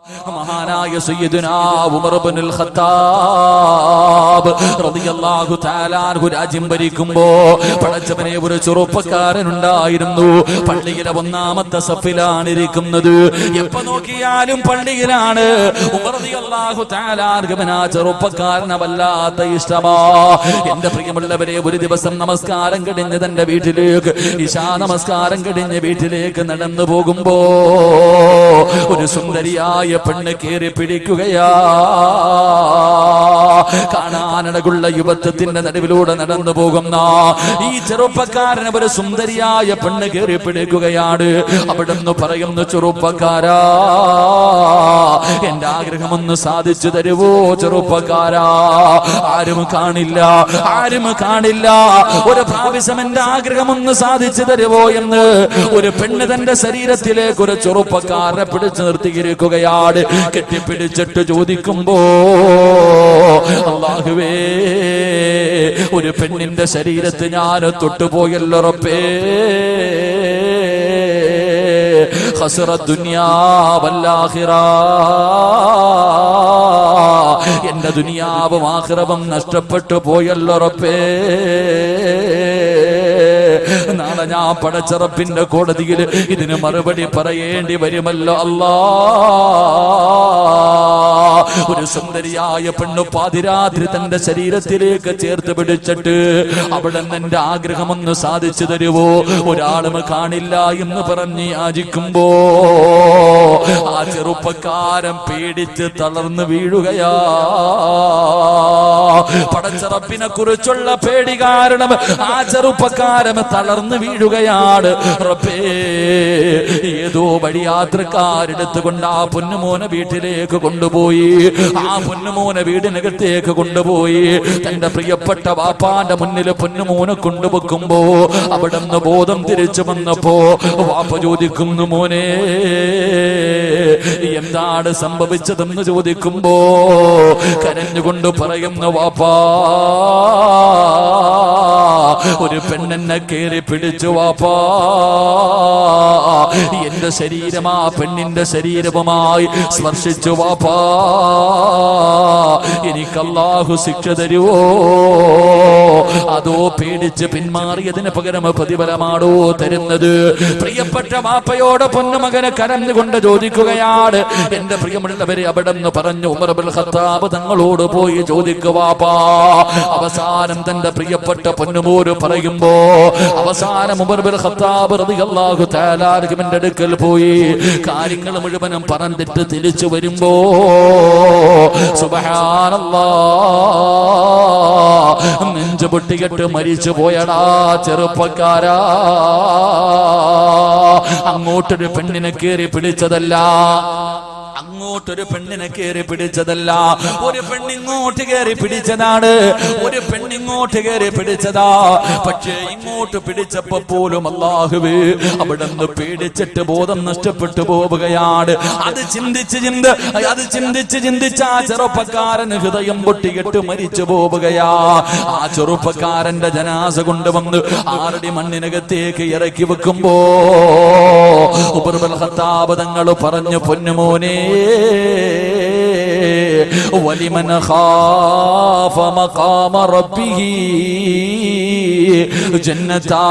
മഹാനായ സയ്യിദുനാ ഉമർ ഇബ്നുൽ ഖത്താബ് റളിയല്ലാഹു തആല അൻഹു രാജ്യം ഭരിക്കുമ്പോ പടച്ചവനെ ഒരു ചെറുപ്പക്കാരൻ ഉണ്ടായിരുന്നു. പള്ളിയിലെ ഒന്നാമത്തെ സഫിലാണ് ഇരിക്കുന്നത്. എപ്പോ നോക്കിയാലും പള്ളിയിലാണ്. ഉമർ റളിയല്ലാഹു തആല അൻഹുവിന് ആ ചെറുപ്പക്കാരനെ വല്ലാത്ത ഇഷ്ടമാ. എന്റെ പ്രിയമുള്ളവരെ, ഒരു ദിവസം നമസ്കാരം കഴിഞ്ഞ് തന്റെ വീട്ടിലേക്ക്, ഇശാ നമസ്കാരം കഴിഞ്ഞ് വീട്ടിലേക്ക് നടന്നു പോകുമ്പോ ഒരു സുന്ദരിയായ പെണ്ണ് കേറി പിടിക്കുകയാ. കാണാനടകുള്ള യുവത്വത്തിന്റെ നടുവിലൂടെ നടന്നു പോകുന്ന ഈ ചെറുപ്പക്കാരന് ഒരു സുന്ദരിയായ പെണ്ണ് കേറി പിടിക്കുകയാണ്. അവിടുന്ന് പറയുന്നു, ചെറുപ്പക്കാരാ, എന്റെ ആഗ്രഹമൊന്ന് സാധിച്ചു തരുവോ ചെറുപ്പക്കാരാ? ആരും കാണില്ല, ആരും കാണില്ല, ഒരു പ്രാവശ്യം എന്റെ ആഗ്രഹമൊന്ന് സാധിച്ചു തരുവോ എന്ന് ഒരു പെണ്ണ് തന്റെ ശരീരത്തിലേക്ക് ഒരു ചെറുപ്പക്കാരനെ പിടിച്ചു നിർത്തിയിരിക്കുകയാണ്. കെട്ടിപ്പിടിച്ചിട്ട് ചോദിക്കുമ്പോ, അല്ലാഹുവേ, ഒരു പെണ്ണിന്റെ ശരീരത്ത് ഞാൻ തൊട്ടുപോയല്ലോ റബ്ബേ, ഖസറ ദുനിയാ വൽ ആഖിറ, എന്റെ ദുനിയാവും ആഖിറവും നഷ്ടപ്പെട്ടു പോയല്ലോ റബ്ബേ. നാളെ ഞാൻ പടച്ച റബ്ബിന്റെ കോടതിയിൽ ഇതിന് മറുപടി പറയേണ്ടി വരുമല്ലോ അല്ലാ. ഒരു സുന്ദരിയായ പെണ്ണ് പാതിരാത്രി തന്റെ ശരീരത്തിലേക്ക് ചേർത്ത് പിടിച്ചിട്ട്, അവിടെ എന്റെ ആഗ്രഹമൊന്ന് സാധിച്ചു തരുവോ, ഒരാളും കാണില്ല എന്ന് പറഞ്ഞ് യാചിക്കുമ്പോ ആ ചെറുപ്പക്കാരൻ പേടിച്ച് തളർന്നു വീഴുകയാ. പടച്ച റബ്ബിനെ കുറിച്ചുള്ള പേടി കാരണം ആ ചെറുപ്പക്കാരൻ തളർന്നു വീഴുകയാണ്. റബ്ബേ, ഏതോ വഴിയാത്രക്കാരെടുത്തുകൊണ്ട് ആ പൊന്നുമോനെ വീട്ടിലേക്ക് കൊണ്ടുപോയി. ആ പൊന്നുമോനെ വീടിനകത്തേക്ക് കൊണ്ടുപോയി തന്റെ പ്രിയപ്പെട്ട വാപ്പാന്റെ മുന്നിൽ പൊന്നുമോനെ കൊണ്ടുവെക്കുമ്പോ അവിടെ നിന്ന് ബോധം തിരിച്ചു വന്നപ്പോ വാപ്പ ചോദിക്കുന്നു, മോനെ എന്താണ് സംഭവിച്ചതെന്ന് ചോദിക്കുമ്പോ കരഞ്ഞുകൊണ്ട് പറയുന്നു, വാപ്പാ, ഒരു പെണ്ണെന്നെ കേറി പിടിച്ചു വാപ്പാ, എന്റെ ശരീരം ആ പെണ്ണിന്റെ ശരീരവുമായി സ്പർശിച്ചു വാപ്പാ, എനിക്ക് അല്ലാഹു ശിക്ഷ തരുവോ, അതോ പേടിച്ച് പിന്മാറിയതിന് പകരം പ്രതിഫലമാണോ തരുന്നത്? പ്രിയപ്പെട്ട വാപ്പയോട് പൊന്നുമകനെ കരഞ്ഞുകൊണ്ട് ചോദിക്കുകയാണ്. എന്റെ പ്രിയമുള്ളവരെ, അവിടെ നിന്ന് പറഞ്ഞു ഉമർ ഇബ്നുൽ ഖത്താബ് തങ്ങളോട് പോയി ചോദിക്കുവാപ്പാ. അവസാനം തന്റെ പ്രിയപ്പെട്ട പൊന്നുമോര് പറയുമ്പോ അവസാനം ഉമർ ഇബ്നുൽ ഖത്താബ് റളിയല്ലാഹു തആല അൻഹുവിന്റെ അടുക്കൽ പോയി കാര്യങ്ങൾ മുഴുവനും പറഞ്ഞിട്ട് തിരിച്ചു വരുമ്പോ സുബ്ഹാനല്ലാഹ്, നെഞ്ചു പൊട്ടിയിട്ട് മരിച്ചു പോയടാ ചെറുപ്പക്കാരാ. അങ്ങോട്ടൊരു പെണ്ണിനെ കേറി പിടിച്ചതല്ല, അങ്ങോട്ടൊരു പെണ്ണിനെ കയറി പിടിച്ചതല്ല, ഒരു പെണ്ണിങ്ങോട്ട് കയറി പിടിച്ചതാണ്, ഒരു പെണ്ണിങ്ങോട്ട് കയറി പിടിച്ചതാ. പക്ഷേ ഇങ്ങോട്ട് പിടിച്ചപ്പോ പോലും അല്ലാഹുവേ, അവിടെ നിന്ന് പേടിച്ചിട്ട് ബോധം നഷ്ടപ്പെട്ടു പോവുകയാണ്. അത് ചിന്തിച്ച് ചിന്തിച്ച് ആ ചെറുപ്പക്കാരന് ഹൃദയം പൊട്ടിയിട്ട് മരിച്ചു പോവുകയാ. ആ ചെറുപ്പക്കാരന്റെ ജനാസ കൊണ്ടുവന്ന് ആറടി മണ്ണിനകത്തേക്ക് ഇറക്കി വെക്കുമ്പോ ഉമർ ഇബ്നുൽ ഖത്താബ് തങ്ങൾ പറഞ്ഞു, പൊന്നുമോനെ, വലിമൻ ഖാഫ മഖാമ റബ്ബിഹി ജന്നതാ,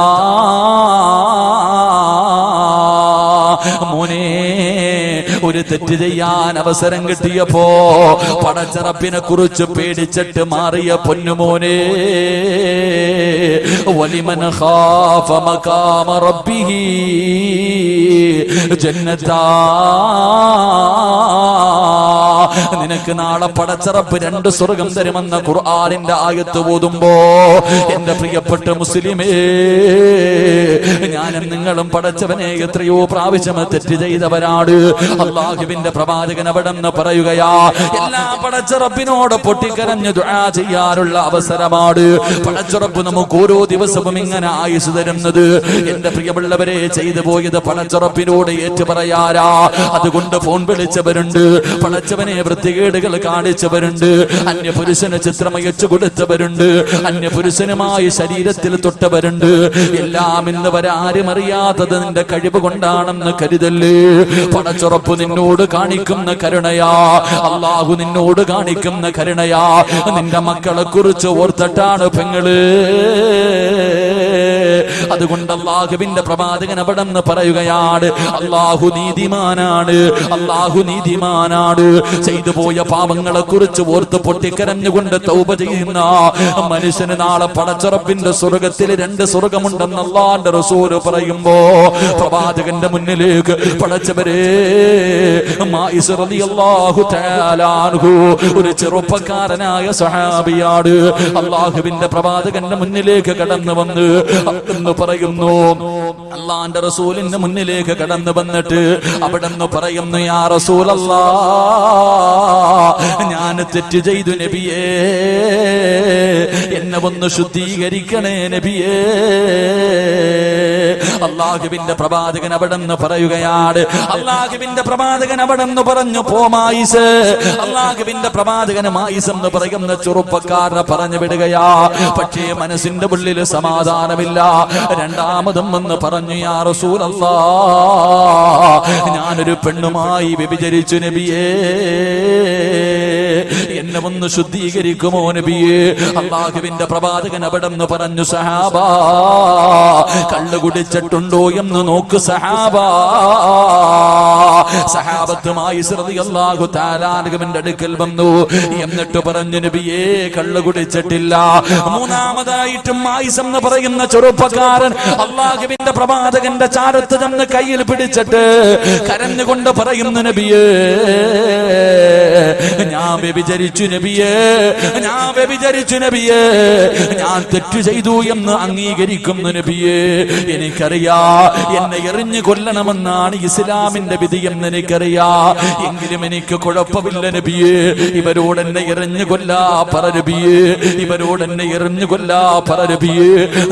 മോനെ, ഒരു തെറ്റ് ചെയ്യാൻ അവസരം കിട്ടിയപ്പോ പടച്ച റബ്ബിനെ കുറിച്ച് പേടിച്ചിട്ട് മാറിയ പൊന്നുമോനെ, വലിമൻ ഖാഫ മഖാമ റബ്ബിഹി ജന്നതാ, നിനക്ക് നാളെ പടച്ച റബ്ബ് 2 സ്വർഗം തരുമെന്ന ഖുർആനിന്റെ ആയത്ത് ഓതുമ്പോ എന്റെ പ്രിയപ്പെട്ട മുസ്ലിമേ, ഞാനും നിങ്ങളും പടച്ചവനെ എത്രയോ പ്രാവശ്യം തെറ്റ് ചെയ്തവരാണ്. അല്ലാഹുവിന്റെ പ്രവാചകൻ അവിടെ നിന്ന് പറയുകയാ, എല്ലാ പടച്ച റബ്ബിനോട് പൊട്ടിക്കരഞ്ഞ് ദുആ ചെയ്യാനുള്ള അവസരമാണ് പടച്ച റബ്ബ് നമുക്ക് ഓരോ ദിവസവും ഇങ്ങനെ ആയുസ് തരുന്നത്. എന്റെ പ്രിയമുള്ളവരെ, ചെയ്തു പോയത് പടച്ച റബ്ബിനോട് ഏറ്റു പറയാരാ. അതുകൊണ്ട് ഫോൺ വിളിച്ചവരുണ്ട്, പടച്ചവനെ വൃത്തികേടുകൾ കാണിച്ചവരുണ്ട്, അന്യപുരുഷന് ചിത്രമയച്ചു കൊടുത്തവരുണ്ട്, അന്യപുരുഷനുമായി ശരീരത്തിൽ തൊട്ടവരുണ്ട്. എല്ലാം ഇന്ന് വരെ ആരും അറിയാത്തത് നിന്റെ കഴിവ് കൊണ്ടാണെന്ന് കരുതല്ലേ. പടച്ചുറപ്പ് നിന്നോട് കാണിക്കുന്ന കരുണയാ, അള്ളാഹു നിന്നോട് കാണിക്കുന്ന കരുണയാ. നിന്റെ മക്കളെ കുറിച്ച് ഓർത്തിട്ടാണ് പെങ്ങള്. അതുകൊണ്ട് അള്ളാഹുവിന്റെ പ്രവാചകൻ അവിടെന്ന് പറയുകയാണ്, അള്ളാഹു നീതിമാനാണ്, അള്ളാഹു നീതിമാനാണ്. ചെയ്തു പോയ പാപങ്ങളെ കുറിച്ച് ഓർത്ത് പൊട്ടിക്കരഞ്ഞുകൊണ്ട് തൗബ ചെയ്യുന്ന മനുഷ്യന് നാളെ പടച്ചുറപ്പിന്റെ സ്വർഗത്തിൽ 2 സ്വർഗമുണ്ടെന്ന് അള്ളാന്റെ റസൂല് പറയുമ്പോ പ്രവാചകന്റെ മുന്നിലേക്ക് പടച്ചവരെ മായിസ് റളിയല്ലാഹു തആല അൻഹു ഒരു ചെറുപ്പക്കാരനായ സഹാബിയാണ്. അള്ളാഹുവിന്റെ പ്രവാചകന്റെ മുന്നിലേക്ക് കടന്നു വന്ന് എന്ന് പറയുന്നു, അള്ളാന്റെ റസൂലിന്റെ മുന്നിലേക്ക് കടന്നു വന്നിട്ട് അവിടെ നിന്ന് പറയുന്നു, യാ റസൂലല്ലാഹ്, ഞാൻ തെറ്റ് ചെയ്തു നബിയേ, എന്നെ ഒന്ന് ശുദ്ധീകരിക്കണേ നബിയേ. അള്ളാഹുവിന്റെ പ്രവാചകൻ അവിടെ നിന്ന് പറയുകയാണ്, അള്ളാഹുവിന്റെ പ്രവാചകൻ അവിടെ നിന്ന് പറഞ്ഞു, പോ മായിസ്. അള്ളാഹുവിന്റെ പ്രവാചകൻ മായിസ് എന്ന് പറയുന്ന ചെറുപ്പക്കാരനെ പറഞ്ഞു വിടുകയാ. പക്ഷേ മനസ്സിന്റെ ഉള്ളിൽ സമാധാനമില്ല. രണ്ടാമതും എന്ന് പറഞ്ഞു, യാ റസൂലല്ലാഹ്, ഞാനൊരു പെണ്ണുമായി വ്യഭിചരിച്ചു നബിയേ, എന്നെ ഒന്ന് ശുദ്ധീകരിക്കുമോ നബിയേ. അള്ളാഹുവിന്റെ പ്രവാചകൻ അവിടെ നിന്ന് പറഞ്ഞു, സഹാബാ, കള്ളു കുടിച്ചിട്ടുണ്ടോ എന്ന് നോക്ക് സഹാബാ. സഹാബത്ത് മായിസ് റളിയല്ലാഹു തആല അൻഹുവിന്റെ അടുക്കൽ വന്നു. എന്നിട്ട് പറഞ്ഞു, നബിയേ, കള്ളു കുടിച്ചിട്ടില്ല. മൂന്നാമതായിട്ടും മായിസ് എന്ന് പറയുന്ന ചെറുപ്പക്കാരൻ അള്ളാഹുവിന്റെ പ്രവാചകന്റെ ചാരത്ത് ചെന്ന് കയ്യിൽ പിടിച്ചിട്ട് കരഞ്ഞുകൊണ്ട് പറയുന്നു, നബിയേ, ഞാൻ വ്യഭിചരിച്ചു നബിയേ, ഞാൻ വ്യഭിചരിച്ചു നബിയേ, ഞാൻ തെറ്റു ചെയ്തു എന്ന് അംഗീകരിക്കുന്നു നബിയേ. എനിക്കറിയാ എന്നെ എറിഞ്ഞു കൊല്ലണമെന്നാണ് ഇസ്ലാമിന്റെ വിധിയെന്ന് എനിക്കറിയാ. എങ്കിലും എനിക്ക് കുഴപ്പമില്ല നബിയേ, ഇവരോട് എന്നെ എറിഞ്ഞു കൊല്ലാ പറ നബിയേ, ഇവരോട് എന്നെ എറിഞ്ഞു കൊല്ലാ പറ നബിയേ.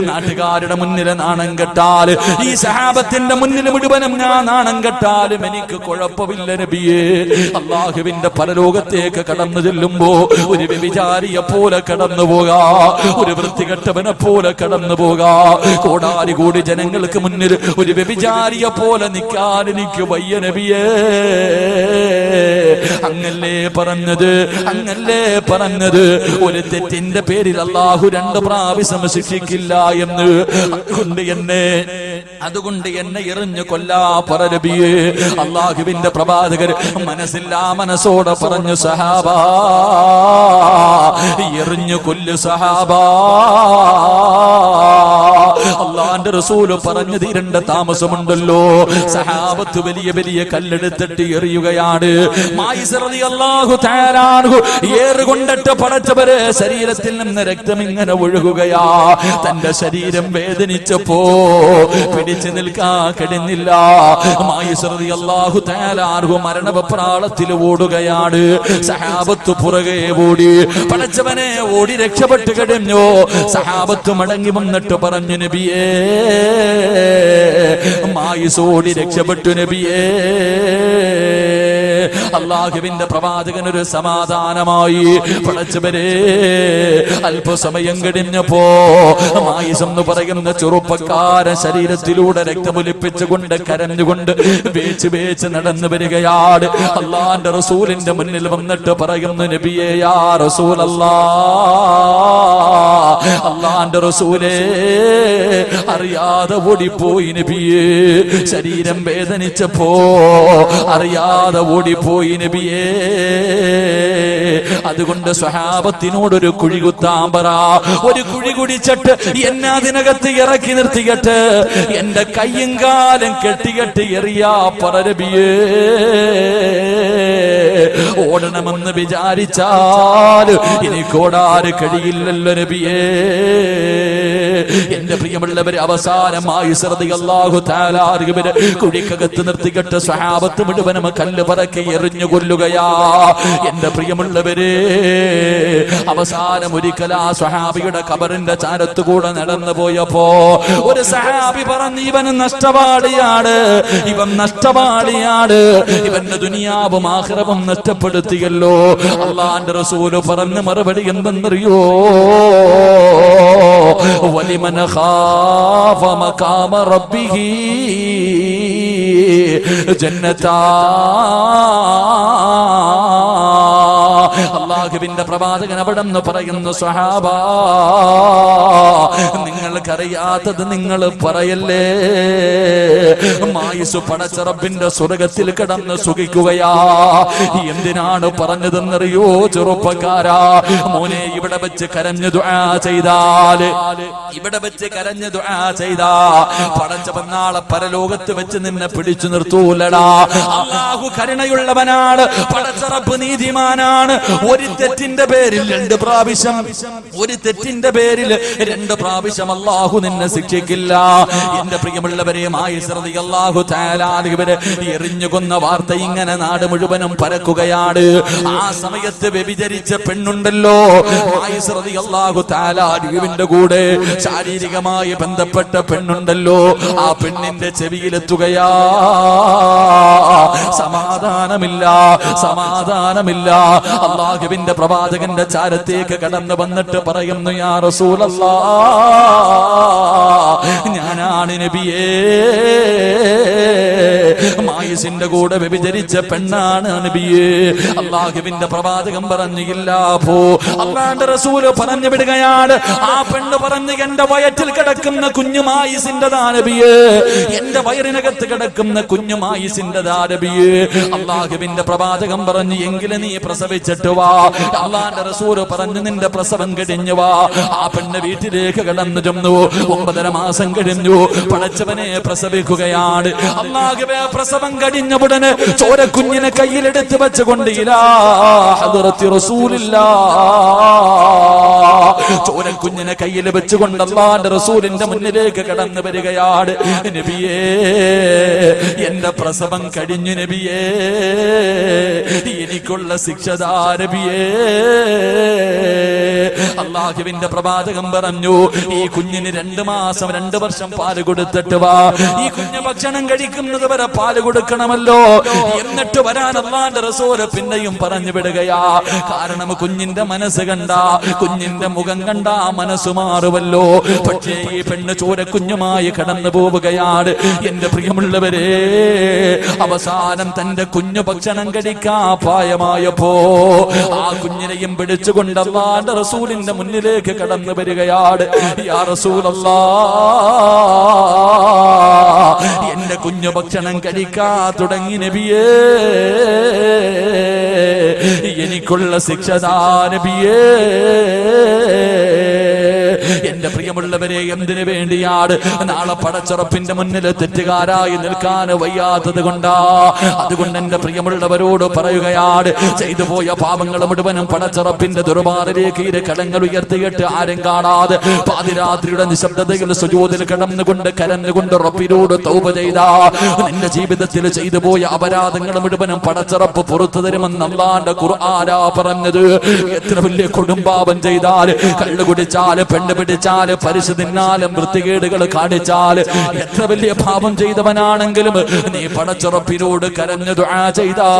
നാട്ടുകാരുടെ മുന്നിൽ നാണം കെട്ടാൽ, ഈ സഹാബത്തിന്റെ മുന്നിൽ മുഴുവനും ഞാൻ നാണം കെട്ടാലും എനിക്ക് കുഴപ്പമില്ല നബിയേ. അള്ളാഹുവിന്റെ പരലോകത്തേക്ക് കടന്നു ചെല്ലുമ്പോ ഒരു വ്യഭിചാരിയെ പോലെ കടന്നു പോകാ, ഒരു വൃത്തികെട്ടവനെ പോലെ കടന്നു പോകാ. കോടാലി കോടി ജനങ്ങൾക്ക് മുന്നിൽ ഒരു വ്യഭിചാരിയെ പോലെ നിൽക്കാൻ എനിക്ക് വയ്യ നബിയേ. അങ്ങല്ലേ പറഞ്ഞത്, അങ്ങല്ലേ പറഞ്ഞത്, ഒരു തെറ്റിന്റെ പേരിൽ അള്ളാഹു 2 പ്രാവശ്യം ശിക്ഷിക്കില്ല എന്ന്. അതുകൊണ്ട് എന്നെ എറിഞ്ഞു കൊല്ലാ പറ നബിയേ. അള്ളാഹുവിന്റെ പ്രവാചകർ മനസ്സില്ലാ മനസ്സോടെ പറഞ്ഞു, സഹാബാ, എറിഞ്ഞു കൊല്ലു സഹാബാ. അള്ളാന്റെ റസൂല് പറഞ്ഞു തീരേണ്ട താമസമുണ്ടല്ലോ. സഹാബത്ത് വലിയ വലിയ കല്ലെടുത്തിട്ട് എറിയുകയാണ്. മായിസ് റളിയല്ലാഹു തആല അൻഹു ഏറുകൊണ്ടിട്ട് പടച്ചവരെ ശരീരത്തിൽ നിന്ന് രക്തം ഇങ്ങനെ ഒഴുകുകയാ. തന്റെ ശരീരം വേദനിച്ചപ്പോ പിടിച്ചു നിൽക്കാൻ കഴിഞ്ഞില്ല. മായിസ് റളിയല്ലാഹു തആല അൻഹു മരണവെപ്രാളത്തിൽ ഓടുകയാണ്. സഹാബത്ത് പുറകെ ഓടി, പടച്ചവനെ ഓടി രക്ഷപ്പെട്ടു കഴിഞ്ഞു. സഹാബത്ത് മടങ്ങി വന്നിട്ട് പറഞ്ഞു, നബിയേ, മായിസ് ഓടി രക്ഷപ്പെട്ടു നബിയേ. അള്ളാഹുവിന്റെ പ്രവാചകൻ ഒരു സമാധാനമായി. പടച്ചവരെ അല്പസമയം കഴിഞ്ഞപ്പോ മായിസ് എന്ന് പറയുന്ന ചെറുപ്പക്കാരൻ ശരീരത്തിലൂടെ രക്തമൊലിപ്പിച്ചുകൊണ്ട് കരഞ്ഞുകൊണ്ട് വേച്ച് വേച്ച് നടന്നു വരികയാണ്. അള്ളാന്റെ റസൂലിന്റെ മുന്നിൽ വന്നിട്ട് പറയുന്നു, നബിയേ, യാ റസൂലല്ലാഹ്, അള്ളാന്റെ റസൂലേ, അറിയാതെ ഓടിപ്പോയി നബിയേ. ശരീരം വേദനിച്ചപ്പോ അറിയാതെ ഓടിപ്പോയി നബിയേ. അതുകൊണ്ട് സ്വഹാബത്തിനോടൊരു കുഴി കുത്താൻ പറ. ഒരു കുഴി കുടിച്ചിട്ട് എന്നെ അതിനകത്ത് ഇറക്കി നിർത്തിയിട്ട് എന്റെ കയ്യും കാലും കെട്ടികെട്ടി എറിയാ പറ നബിയേ. ഓടണമെന്ന് വിചാരിച്ചാൽ എനിക്കോടാറ് കഴിയില്ലല്ലോ നബിയേ. എന്റെ പ്രിയമുള്ളവരെ അവസാനമായി റളിയല്ലാഹു തആല അൻഹു കുഴിക്കകത്ത് നിർത്തിക്കെട്ട് സ്വഹാബത്ത് മുഴുവനും കല്ല് പറക്കി എറിഞ്ഞു കൊല്ലുകയാ. എന്റെ പ്രിയമുള്ളവരെ അവസാനം ഒരിക്കൽ ആ സ്വഹാബിയുടെ ഖബറിന്റെ ചാരത്തുകൂടെ നടന്നു പോയപ്പോ ഒരു സഹാബി പറഞ്ഞു, ഇവൻ നഷ്ടപാളിയാണ്, ഇവൻ നഷ്ടപാളിയാണ്, ഇവന്റെ ദുനിയാവും ആഖിറവും നഷ്ടപ്പെടുത്തിയല്ലോ. അല്ലാഹുവിന്റെ റസൂൽ പറഞ്ഞ മറുപടി എന്തെന്നറിയോ? വലിമൻ ഖാഫ മഖാമ റബ്ബിഹി ജന്നതാ. അല്ലാഹുവിന്റെ പ്രവാചകൻ അവിടെന്ന് പറയുന്നു, സ്വഹാബ നിങ്ങൾക്കറിയാത്തത് നിങ്ങൾ പറയല്ലേ, മായിസ് പടച്ച റബ്ബിന്റെ സ്വർഗത്തിൽ കിടന്ന് സുഖിക്കുകയാ. എന്തിനാണ് പറഞ്ഞതെന്നറിയോ ചെറുപ്പക്കാരാ? മോനെ, ഇവിടെ വെച്ച് കരഞ്ഞു ദുആ ചെയ്താൽ, ഇവിടെ വെച്ച് കരഞ്ഞു ദുആ ചെയ്താ പടച്ചവൻ നാളെ പരലോകത്ത് വെച്ച് നിന്നെ പിടിച്ചു നിർത്തൂലടാ. അല്ലാഹു കരുണയുള്ളവനാണ്, പടച്ച റബ്ബ് നീതിമാനാണ്. ഒരു തെറ്റിന്റെ പേരിൽ 2 പ്രാവശ്യം, ഒരു തെറ്റിന്റെ പേരിൽ 2 പ്രാവശ്യം അല്ലാഹു നിന്നെ ശിക്ഷിക്കില്ല. എന്റെ പ്രിയമുള്ളവരെ, മായിസ് റളിയല്ലാഹു തആല അൻഹുവിനെ എറിഞ്ഞു കൊന്ന വാർത്ത ഇങ്ങനെ നാട് മുഴുവനും പരക്കുകയാണ്. ആ സമയത്ത് വ്യഭിചരിച്ച പെണ്ണുണ്ടല്ലോ, മായിസ് റളിയല്ലാഹു തആല അൻഹുവിന്റെ കൂടെ ശാരീരികമായി ബന്ധപ്പെട്ട പെണ്ണുണ്ടല്ലോ, ആ പെണ്ണിന്റെ ചെവിയിലെത്തുകയാ, സമാധാനമില്ല, സമാധാനമില്ല. അല്ലാഹുവിന്റെ പ്രവാചകന്റെ ചാരത്തേക്ക് കടന്നു വന്നിട്ട് പറയുന്നു, യാ റസൂലല്ലാഹ്, ഞാനാണ് നബിയേ, മായിസിന്റെ കൂടെ വ്യഭിചരിച്ച പെണ്ണാണ് നബിയേ. അല്ലാഹുവിന്റെ പ്രവാചകൻ പറഞ്ഞില്ല പോ. അല്ലാഹുവിന്റെ റസൂൽ പറഞ്ഞു വിടുകയാണ്. ആ പെണ്ണ് പറഞ്ഞു, എന്റെ വയറ്റിൽ കിടക്കുന്ന കുഞ്ഞു മായിസിന്റെതാ നബിയേ, എന്റെ വയറിനകത്ത് കിടക്കുന്ന കുഞ്ഞു മായിസിന്റെതാ നബിയേ. അല്ലാഹുവിന്റെ പ്രവാചകൻ പറഞ്ഞു, എങ്കിലും നീ പ്രസവിച്ചിട്ട് വാ. അല്ലാഹുവിന്റെ റസൂൽ പറഞ്ഞു, നിന്റെ പ്രസവം കഴിഞ്ഞു വാ. ആ പെണ്ണ് വീട്ടിലേക്ക് കടന്നു ചെന്നു. 9.5 മാസം കഴിഞ്ഞു, പടച്ചവനെ പ്രസവിക്കുകയാണ്. അല്ലാഹുവേ, പ്രസവം കഴിഞ്ഞ ഉടനെ ചോരക്കുഞ്ഞിനെ കയ്യിലെടുത്ത് വെച്ചുകൊണ്ട് ഇലാ ഹദ്റത്തി റസൂലില്ലാഹ്, ചോരക്കുഞ്ഞിനെ കയ്യിൽ വെച്ചുകൊണ്ട് അല്ലാഹുവിന്റെ റസൂലിന്റെ മുന്നിലേക്ക് കടന്നു വരികയാണ്. നബിയേ, എന്റെ പ്രസവം കഴിഞ്ഞു നബിയേ, എനിക്കുള്ള ശിക്ഷ ദാ നബിയേ. അല്ലാഹുവിന്റെ പ്രവാചകൻ പറഞ്ഞു, ഈ കുഞ്ഞിന് 2 മാസം 2 വർഷം പാല് കൊടുത്തിട്ട് വാ. ഈ കുഞ്ഞ് ഭക്ഷണം കഴിക്കുന്നത് വരെ പാല് കൊടുക്കണമല്ലോ. എന്നിട്ട് വരാൻ അല്ലാഹുവിന്റെ റസൂല് പിന്നെയും പറഞ്ഞു വിടുകയാ. കാരണം കുഞ്ഞിന്റെ മനസ്സ് കണ്ട, കുഞ്ഞിന്റെ മുഖം കണ്ട മനസ്സ് മാറുമല്ലോ. പക്ഷേ ഈ പെണ്ണ് ചോരക്കുഞ്ഞുമായി കടന്നു പോവുകയാണ്. എന്റെ പ്രിയമുള്ളവരെ, അവസാനം തന്റെ കുഞ്ഞു ഭക്ഷണം കഴിക്കാ പ്രായമായപ്പോ ആ കുഞ്ഞിനെയും പിടിച്ചുകൊണ്ട് അല്ലാഹുവിന്റെ റസൂലിന്റെ മുന്നിലേക്ക് കടന്നു വരികയാണ്. യാ റസൂലല്ലാഹ്, എന്റെ കുഞ്ഞു ഭക്ഷണം കഴിക്കാ തുടങ്ങി നബിയേ, എനിക്കുള്ള ശിക്ഷ ദാ നബിയേ. എന്റെ പ്രിയമുള്ളവരെ, എന്തിനു വേണ്ടിയാണ്? നാളെ പടച്ചുറപ്പിന്റെ മുന്നിൽ തെറ്റുകാരായി നിൽക്കാൻ വയ്യാത്തത് കൊണ്ടാ. അതുകൊണ്ട് എന്റെ പ്രിയമുള്ളവരോട് പറയുകയാണ്, ചെയ്തു പോയ പാപങ്ങൾ മുഴുവനും പടച്ചുറപ്പിന്റെ ദുർബാറിലേക്ക് ഇരു കടങ്ങൾ ഉയർത്തിയിട്ട് ആരും കാണാതെ പാതിരാത്രിയുടെ നിശബ്ദതയിൽ സുജൂദിൽ കിടന്നുകൊണ്ട് കരഞ്ഞുകൊണ്ട് റബ്ബിനോട് തൗബ ചെയ്താ നിന്റെ ജീവിതത്തിൽ ചെയ്തു പോയ അപരാധങ്ങൾ മുഴുവനും പടച്ചുറപ്പ് പുറത്തു തരുമെന്ന് അല്ലാഹുവിന്റെ ഖുർആനാ പറഞ്ഞത്. എത്ര വലിയ കൊടുമ്പാപം ചെയ്താൽ, കള്ളു കുടിച്ചാല്, പെണ്ണ് പിടിച്ചാല്, പരിശു തിന്നാലും, വൃത്തികേടുകൾ കാണിച്ചാല്, എത്ര വലിയ പാപം ചെയ്തവനാണെങ്കിലും നീ പടച്ചുറപ്പിനോട് കരഞ്ഞു ദുആ ചെയ്താ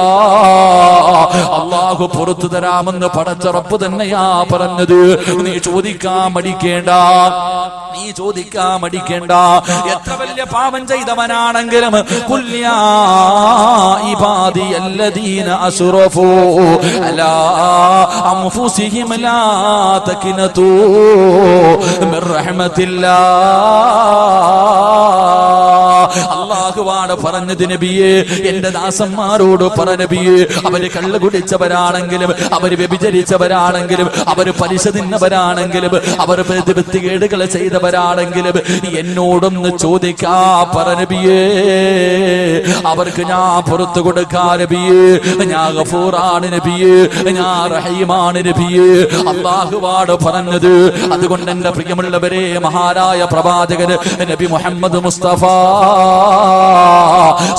അല്ലാഹു പുറത്തു തരാമെന്ന് പടച്ചുറപ്പ് തന്നെയാ പറഞ്ഞത്. നീ ചോദിക്കാൻ മടിക്കേണ്ട, നീ ചോദിക്കാൻ മടിക്കേണ്ട. എത്ര വലിയ പാപം ചെയ്തവനാണെങ്കിലും ഖുൽ യാ ഇബാദിയല്ലദീന അസ്റഫൂ അലാ അൻഫുസിഹിം ലാ തഖ്നതൂ മിർ റഹ്മത്തില്ലാഹ്. അള്ളാഹുവാണ് പറഞ്ഞത് നബിയേ, എന്റെ ദാസന്മാരോട് പറ നബിയേ, അവര് കള്ളു കുടിച്ചവരാണെങ്കിലും, അവര് വ്യഭിചരിച്ചവരാണെങ്കിലും, അവര് പലിശ തിന്നവരാണെങ്കിലും, അവർ വൃത്തികേടുകൾ ചെയ്തവരാണെങ്കിലും എന്നോടൊന്ന് ചോദിക്കാ പറ നബിയേ, അവർക്ക് ഞാൻ പുറത്തു കൊടുക്കാ നബിയേ, ഞാൻ ഗഫൂറാണ് നബിയേ, ഞാൻ റഹീമാണ് നബിയേ. അല്ലാഹുവാണ് പറഞ്ഞത്. അതുകൊണ്ട് എന്റെ പ്രിയമുള്ളവരെ, മഹാനായ പ്രവാചകൻ നബി മുഹമ്മദ് മുസ്തഫ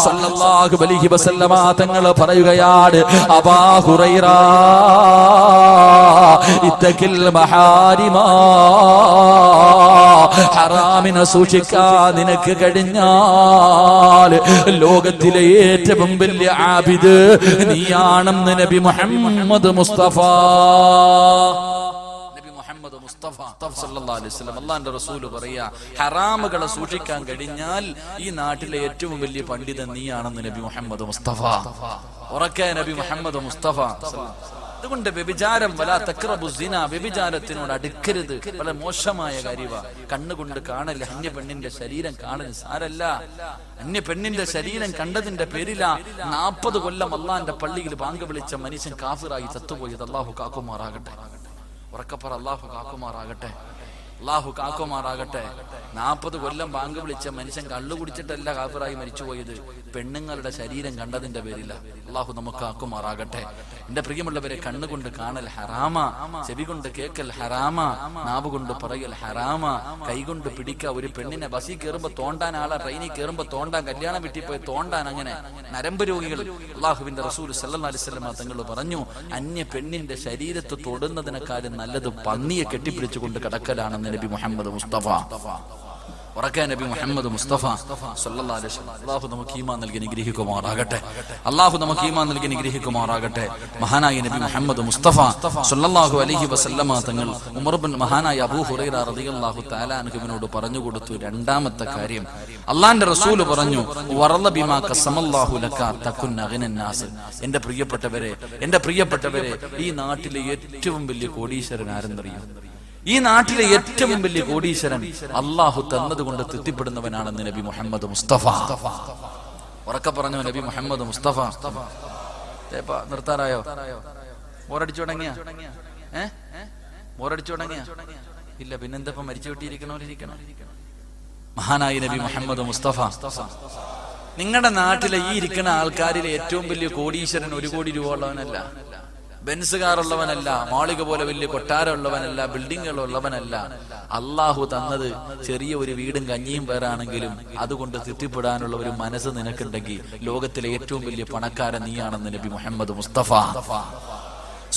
സല്ലല്ലാഹു അലൈഹി വസല്ലമ തങ്ങൾ പറയുകയാണ്, അബാ ഹുറൈറ ഇത്തഖിൽ മഹാരിമ, ഹറാമിനെ സൂക്ഷിക്കാൻ നിനക്ക് കഴിഞ്ഞാൽ ലോകത്തിലെ ഏറ്റവും വലിയ ആബിദ് നീയാണെന്ന് നബി മുഹമ്മദ് മുസ്തഫ സല്ലല്ലാഹു അലൈഹി വസല്ലം അല്ലാഹുവിന്റെ റസൂൽ പറയാ, ഹറാമുകളെ സൂക്ഷിക്കാൻ കഴിഞ്ഞാൽ ഈ നാട്ടിലെ ഏറ്റവും വലിയ പണ്ഡിതൻ നീയാണെന്ന് നബി മുഹമ്മദ് മുസ്തഫ. ഉറക്കെ നബി മുഹമ്മദ് മുസ്തഫ. അതുകൊണ്ട് വ്യഭിചാരം, വലാ തഖ്റബു സിന, വ്യഭിചാരത്തിനോട് അടുക്കരുത്. വളരെ മോശമായ കാര്യമാണ്. കണ്ണുകൊണ്ട് കാണൽ, അന്യ പെണ്ണിന്റെ ശരീരം കാണൽ സാരല്ല. അന്യ പെണ്ണിന്റെ ശരീരം കണ്ടതിന്റെ പേരിലാ 40 കൊല്ലം അള്ളാന്റെ പള്ളിയിൽ ബാങ്ക് വിളിച്ച മനുഷ്യൻ കാഫിറായി ചത്തുപോയത്. അല്ലാഹു കാക്കുമാറാകട്ടെ. ഉറക്കപ്പറ, അല്ലാഹു കാക്കുമാറാകട്ടെ. അല്ലാഹു കാക്കുമാറാകട്ടെ. 40 കൊല്ലം ബാങ്ക് വിളിച്ച മനുഷ്യൻ കള്ളു കുടിച്ചിട്ടല്ല കാഫിറായി മരിച്ചുപോയത്, പെണ്ണുങ്ങളുടെ ശരീരം കണ്ടതിന്റെ പേരില്ല. അല്ലാഹു നമുക്ക് കാക്കുമാറാകട്ടെ. എന്റെ പ്രിയമുള്ളവരെ, കണ്ണുകൊണ്ട് കാണൽ ഹറാമ, ചെവി കൊണ്ട് കേക്കൽ ഹറാമ, നാവ് കൊണ്ട് പറയൽ ഹറാമ, കൈകൊണ്ട് പിടിക്കുക. ഒരു പെണ്ണിനെ ബസ്സിൽ കയറുമ്പോ തോണ്ടാൻ, ആളെ ട്രെയിനിൽ കയറുമ്പോ തോണ്ടാൻ, കല്യാണം വീട്ടിൽ പോയി തോണ്ടാൻ, അങ്ങനെ നരമ്പ് രോഗികൾ. അല്ലാഹുവിന്റെ റസൂൽ സല്ലല്ലാഹു അലൈഹി വസല്ലം തങ്ങൾ പറഞ്ഞു, അന്യ പെണ്ണിന്റെ ശരീരത്ത് തൊടുന്നതിനേക്കാളും നല്ലത് പന്നിയെ കെട്ടിപ്പിടിച്ചുകൊണ്ട് കിടക്കലാണെന്ന് നബി മുഹമ്മദ് മുസ്തഫ. ഉറക്കെ നബി മുഹമ്മദ് മുസ്തഫ സല്ലല്ലാഹു അലൈഹി വസല്ലം. അല്ലാഹു നമുക്ക് ഈമാൻ നൽകി അനുഗ്രഹിക്കുമാറാകട്ടെ. അല്ലാഹു നമുക്ക് ഈമാൻ നൽകി അനുഗ്രഹിക്കുമാറാകട്ടെ. മഹാനായ നബി മുഹമ്മദ് മുസ്തഫ സല്ലല്ലാഹു അലൈഹി വസല്ലമ തങ്ങൾ മഹാനായ അബൂ ഹുറൈറ റളിയല്ലാഹു തആല അൻഹുവിനോട് പറഞ്ഞു കൊടുത്തു രണ്ടാമത്തെ കാര്യം. അല്ലാഹുവിന്റെ റസൂൽ പറഞ്ഞു, വറള ബിമാ ഖസമല്ലാഹു ലക തകുൻ അഗ്നൻ നാസ്. എന്റെ പ്രിയപ്പെട്ടവരെ, ഈ നാട്ടിലെ ഏറ്റവും വലിയ കോടീശ്വരൻ ആരെന്നറിയോ? ഈ നാട്ടിലെ ഏറ്റവും വലിയ കോടീശ്വരൻ അള്ളാഹു തന്നതുകൊണ്ട് തൃപ്തിപ്പെടുന്നവനാണെന്ന് നബി മുഹമ്മദ് മുസ്തഫ. ഉറക്കെ പറഞ്ഞു നബി മുഹമ്മദ് മുസ്തഫ. നിർത്താറായോ? ബോറടിച്ചു തുടങ്ങിയ? ബോറടിച്ചു തുടങ്ങിയ? ഇല്ല, പിന്നെന്താ മരിച്ചു വിട്ടിരിക്കണോരിക്കണം. മഹാനായ നബി മുഹമ്മദ് മുസ്തഫ. നിങ്ങളുടെ നാട്ടിലെ ഈ ഇരിക്കുന്ന ആൾക്കാരിലെ ഏറ്റവും വലിയ കോടീശ്വരൻ 1 കോടി രൂപ ഉള്ളവനല്ല, ബെൻസ് കാറുള്ളവനല്ല, മാളിക പോലെ വലിയ കൊട്ടാരമുള്ളവനല്ല, ബിൽഡിങ്ങുകളുള്ളവനല്ല. അള്ളാഹു തന്നത് ചെറിയ ഒരു വീടും കഞ്ഞിയും പേരാണെങ്കിലും അതുകൊണ്ട് തൃപ്തിപ്പെടാനുള്ള ഒരു മനസ്സ് നിനക്കുണ്ടെങ്കിൽ ലോകത്തിലെ ഏറ്റവും വലിയ പണക്കാരൻ നീയാണെന്ന് നബി മുഹമ്മദ് മുസ്തഫ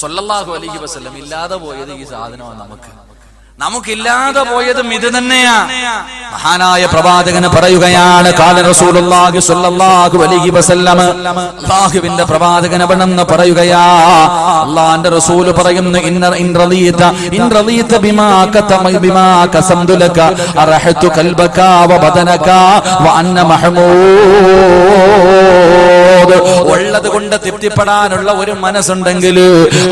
സല്ലല്ലാഹു അലൈഹി വസല്ലം. ഇല്ലാതെ പോയത് ഈ സാധനമാണ്. നമുക്കില്ലാതെ പോയതും ഇത് തന്നെയാ. മഹാനായ പ്രവാചകന് പറയുകയാണ്, ഖാല റസൂലുള്ളാഹി സ്വല്ലല്ലാഹു അലൈഹി വസല്ലം. അല്ലാഹുവിന്റെ പ്രവാചകൻ അവിടെന്ന് പറയുകയാ, അല്ലാഹുവിന്റെ റസൂൽ പറയുന്നു, ഇൻ റളീത ബിമാ കസംതു ലക അറഹതു ഖൽബക വ ബദനക വ അന്ന മഹ്മൂദ്. ഉള്ളത് കൊണ്ട് തൃപ്തിപ്പെടാനുള്ള ഒരു മനസ്സുണ്ടെങ്കിൽ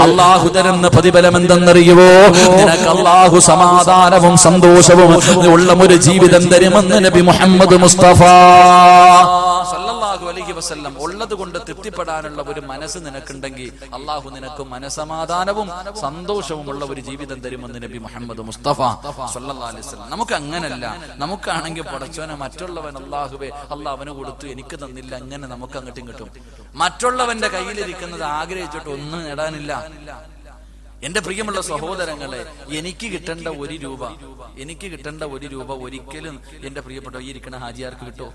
അല്ലാഹു തരുന്ന പ്രതിഫലം എന്തെന്നറിയുവോ? നിനക്ക് അല്ലാഹു സമാധാനവും സന്തോഷവും ഉള്ള ഒരു ജീവിതം തരുമെന്ന് നബി മുഹമ്മദ് മുസ്തഫ സല്ലല്ലാഹു അലൈഹി വസല്ലം. ഉള്ളത് കൊണ്ട് തൃപ്തിപ്പെടാനുള്ള ഒരു മനസ്സ് നിനക്കുണ്ടെങ്കിൽ അള്ളാഹു നിനക്ക് മനസമാധാനവും സന്തോഷവും ഉള്ള ഒരു ജീവിതം തരുമെന്ന് നബി മുഹമ്മദ് മുസ്തഫ സല്ലല്ലാഹു അലൈഹി വസല്ലം. നമുക്ക് അങ്ങനല്ല. നമുക്കാണെങ്കിൽ പടച്ചവനെ മറ്റുള്ളവൻ അള്ളാഹുവേ അവന് കൊടുത്തു എനിക്ക് തന്നില്ല, അങ്ങനെ നമുക്ക് അങ്ങോട്ടും കിട്ടും. മറ്റുള്ളവന്റെ കയ്യിലിരിക്കുന്നത് ആഗ്രഹിച്ചിട്ട് ഒന്നും നേടാനില്ല. എന്റെ പ്രിയമുള്ള സഹോദരങ്ങളെ, എനിക്ക് കിട്ടേണ്ട 1 രൂപ ഒരിക്കലും എന്റെ പ്രിയപ്പെട്ട ഈ ഇരിക്കുന്ന ഹാജിയാർക്ക് കിട്ടോ?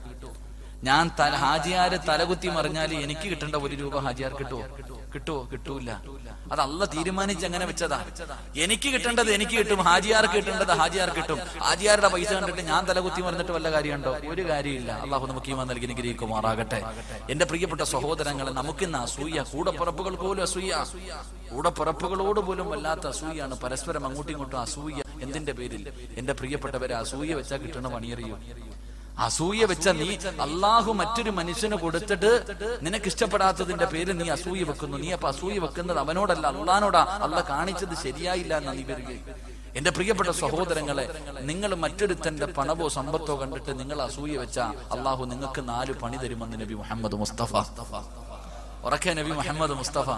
ഞാൻ ഹാജിയാര് തലകുത്തി മറിഞ്ഞാൽ എനിക്ക് കിട്ടേണ്ട 1 രൂപ ഹാജിയാർക്ക് കിട്ടൂല. അത് അള്ളാഹ് തീരുമാനിച്ച് അങ്ങനെ വെച്ചതാ. എനിക്ക് കിട്ടേണ്ടത് എനിക്ക് കിട്ടും, ഹാജിയാർക്ക് കിട്ടേണ്ടത് ഹാജിയാർക്ക് കിട്ടും. ഹാജിയാരുടെ പൈസ കണ്ടിട്ട് ഞാൻ തലകുത്തി മറിഞ്ഞിട്ട് വല്ല കാര്യമുണ്ടോ? ഒരു കാര്യമില്ല. അള്ളാഹു നമുക്ക് ഈമാൻ നൽകി അനുഗ്രഹിക്കുമാറാകട്ടെ. എന്റെ പ്രിയപ്പെട്ട സഹോദരങ്ങളെ, നമുക്കിന്ന് അസൂയ, കൂടപ്പിറപ്പുകൾക്ക് പോലും അസൂയ, കൂടപ്പിറപ്പുകളോട് പോലും വല്ലാത്ത അസൂയാണ്. പരസ്പരം അങ്ങോട്ടും ഇങ്ങോട്ടും അസൂയ. എന്തിന്റെ പേരിൽ? എന്റെ പ്രിയപ്പെട്ടവരെ, അസൂയ വെച്ചാൽ കിട്ടണ പണിയറിയോ? അസൂയ വെച്ച നീ അള്ളാഹു മറ്റൊരു മനുഷ്യന് കൊടുത്തിട്ട് നിനക്ക് ഇഷ്ടപ്പെടാത്തതിന്റെ പേരിൽ നീ അസൂയ വെക്കുന്നു. നീ അപ്പൊ അസൂയ വെക്കുന്നത് അവനോടല്ല, അള്ളാനോടാ. അള്ളാഹ് കാണിച്ചത് ശരിയായില്ല എന്നാ നീ വരിക. എന്റെ പ്രിയപ്പെട്ട സഹോദരങ്ങളെ, നിങ്ങൾ മറ്റൊരുത്തന്റെ പണവോ സമ്പത്തോ കണ്ടിട്ട് നിങ്ങൾ അസൂയ വെച്ചാ അള്ളാഹു നിങ്ങൾക്ക് 4 പണി തരുമെന്ന് നബി മുഹമ്മദ് മുസ്തഫ. ഉറക്കെ നബി മുഹമ്മദ് മുസ്തഫ.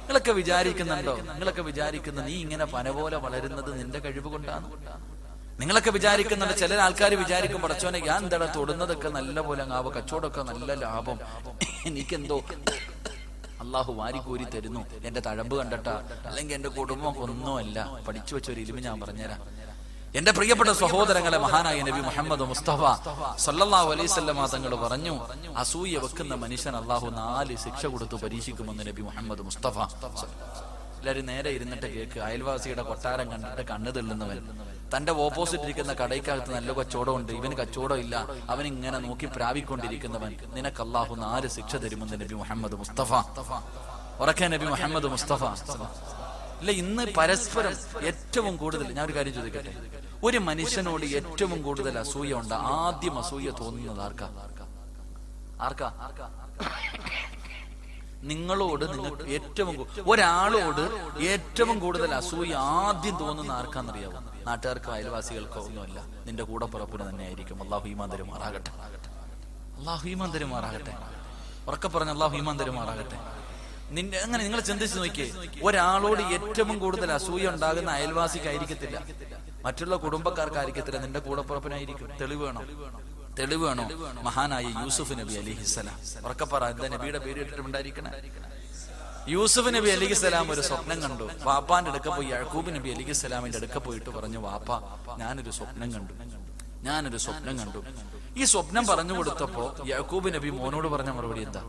നിങ്ങളൊക്കെ വിചാരിക്കുന്നുണ്ടോ? നിങ്ങളൊക്കെ വിചാരിക്കുന്ന നീ ഇങ്ങനെ പന പോലെ വളരുന്നത് നിന്റെ കഴിവ് കൊണ്ടാണ്? നിങ്ങളൊക്കെ വിചാരിക്കുന്നുണ്ട്, ചില ആൾക്കാർ വിചാരിക്കും, പടച്ചോനെ ഞാൻ എന്താ തൊടുന്നതൊക്കെ നല്ല പോലെ ആവും, കച്ചവടമൊക്കെ നല്ല ലാഭം, എനിക്കെന്തോ അള്ളാഹു വാരിക്കോരി തരുന്നു, എന്റെ തഴമ്പ് കണ്ടിട്ടാ, അല്ലെങ്കിൽ എന്റെ കുടുംബം ഒന്നുമല്ല. പഠിച്ചു വെച്ചൊരു ഇൽമ ഞാൻ പറഞ്ഞുതരാം. എന്റെ പ്രിയപ്പെട്ട സഹോദരങ്ങളെ, മഹാനായ നബി മുഹമ്മദ് മുസ്തഫ സല്ലല്ലാഹു അലൈഹി വസല്ലം തങ്ങൾ പറഞ്ഞു, അസൂയ വെക്കുന്ന മനുഷ്യൻ അള്ളാഹു 4 ശിക്ഷ കൊടുത്തു പരീക്ഷിക്കുമെന്ന് നബി മുഹമ്മദ് മുസ്തഫ. എല്ലാവരും നേരെ ഇരുന്നിട്ട് കേക്ക്. അയൽവാസിയുടെ കൊട്ടാരം കണ്ടിട്ട് കണ്ണു തെള്ളുന്നവൻ, തന്റെ ഓപ്പോസിറ്റ് ഇരിക്കുന്ന കടയ്ക്കകത്ത് നല്ല കച്ചവടം ഉണ്ട്, ഇവന് കച്ചവടം ഇല്ല, അവൻ ഇങ്ങനെ നോക്കി പ്രാപിക്കൊണ്ടിരിക്കുന്നവൻ, നിനക്ക് അള്ളാഹു 4 ശിക്ഷ തരുമെന്ന് നബി മുഹമ്മദ് മുസ്തഫ. ഉറക്കെ നബി മുഹമ്മദ് മുസ്തഫ. ഇല്ല, ഇന്ന് പരസ്പരം ഏറ്റവും കൂടുതൽ, ഞാൻ ഒരു കാര്യം ചോദിക്കട്ടെ, ഒരു മനുഷ്യനോട് ഏറ്റവും കൂടുതൽ അസൂയ ഉണ്ട്, ആദ്യം അസൂയ തോന്നുന്നത് ആർക്കാ? നിങ്ങളോട് നിങ്ങൾക്ക് ഏറ്റവും, ഒരാളോട് ഏറ്റവും കൂടുതൽ അസൂയ ആദ്യം തോന്നുന്ന ആർക്കാന്നറിയാവോ? നാട്ടുകാർക്കോ അയൽവാസികൾക്കോ ഒന്നുമല്ല, നിന്റെ കൂടപ്പുറപ്പിന് തന്നെ ആയിരിക്കും. അള്ളാഹു ഈമാൻ തരുമാറാകട്ടെ. അള്ളാഹു ഈമാൻ തരുമാറാകട്ടെ. ഉറക്കെ പറഞ്ഞ അള്ളാഹു ഈമാൻ തരുമാറാകട്ടെ. അങ്ങനെ നിങ്ങൾ ചിന്തിച്ചു നോക്കിയേ, ഒരാളോട് ഏറ്റവും കൂടുതൽ അസൂയ ഉണ്ടാകുന്ന അയൽവാസിക്കായിരിക്കത്തില്ല, മറ്റുള്ള കുടുംബക്കാർക്കായിരിക്കത്തില്ല, നിന്റെ കൂടപ്പുറപ്പിനായിരിക്കും. തെളിവ് വേണോ? മഹാനായ യൂസുഫ് നബി അലൈഹിസ്സലാം. ഉറക്കപ്പറ, എന്താ നബിയുടെ പേര് ഇട്ടിട്ടുണ്ടായിരിക്കണേ? യൂസുഫ് നബി അലൈഹിസ്സലാം ഒരു സ്വപ്നം കണ്ടു. വാപ്പാന്റെ അടുക്ക പോയി യാക്കൂബ് നബി അലൈഹിസ്സലാമിന്റെ അടുക്ക പോയിട്ട് പറഞ്ഞു, വാപ്പ ഞാനൊരു സ്വപ്നം കണ്ടു. ഈ സ്വപ്നം പറഞ്ഞു കൊടുത്തപ്പോ യാക്കൂബ് നബി മോനോട് പറഞ്ഞ മറുപടി എന്താ?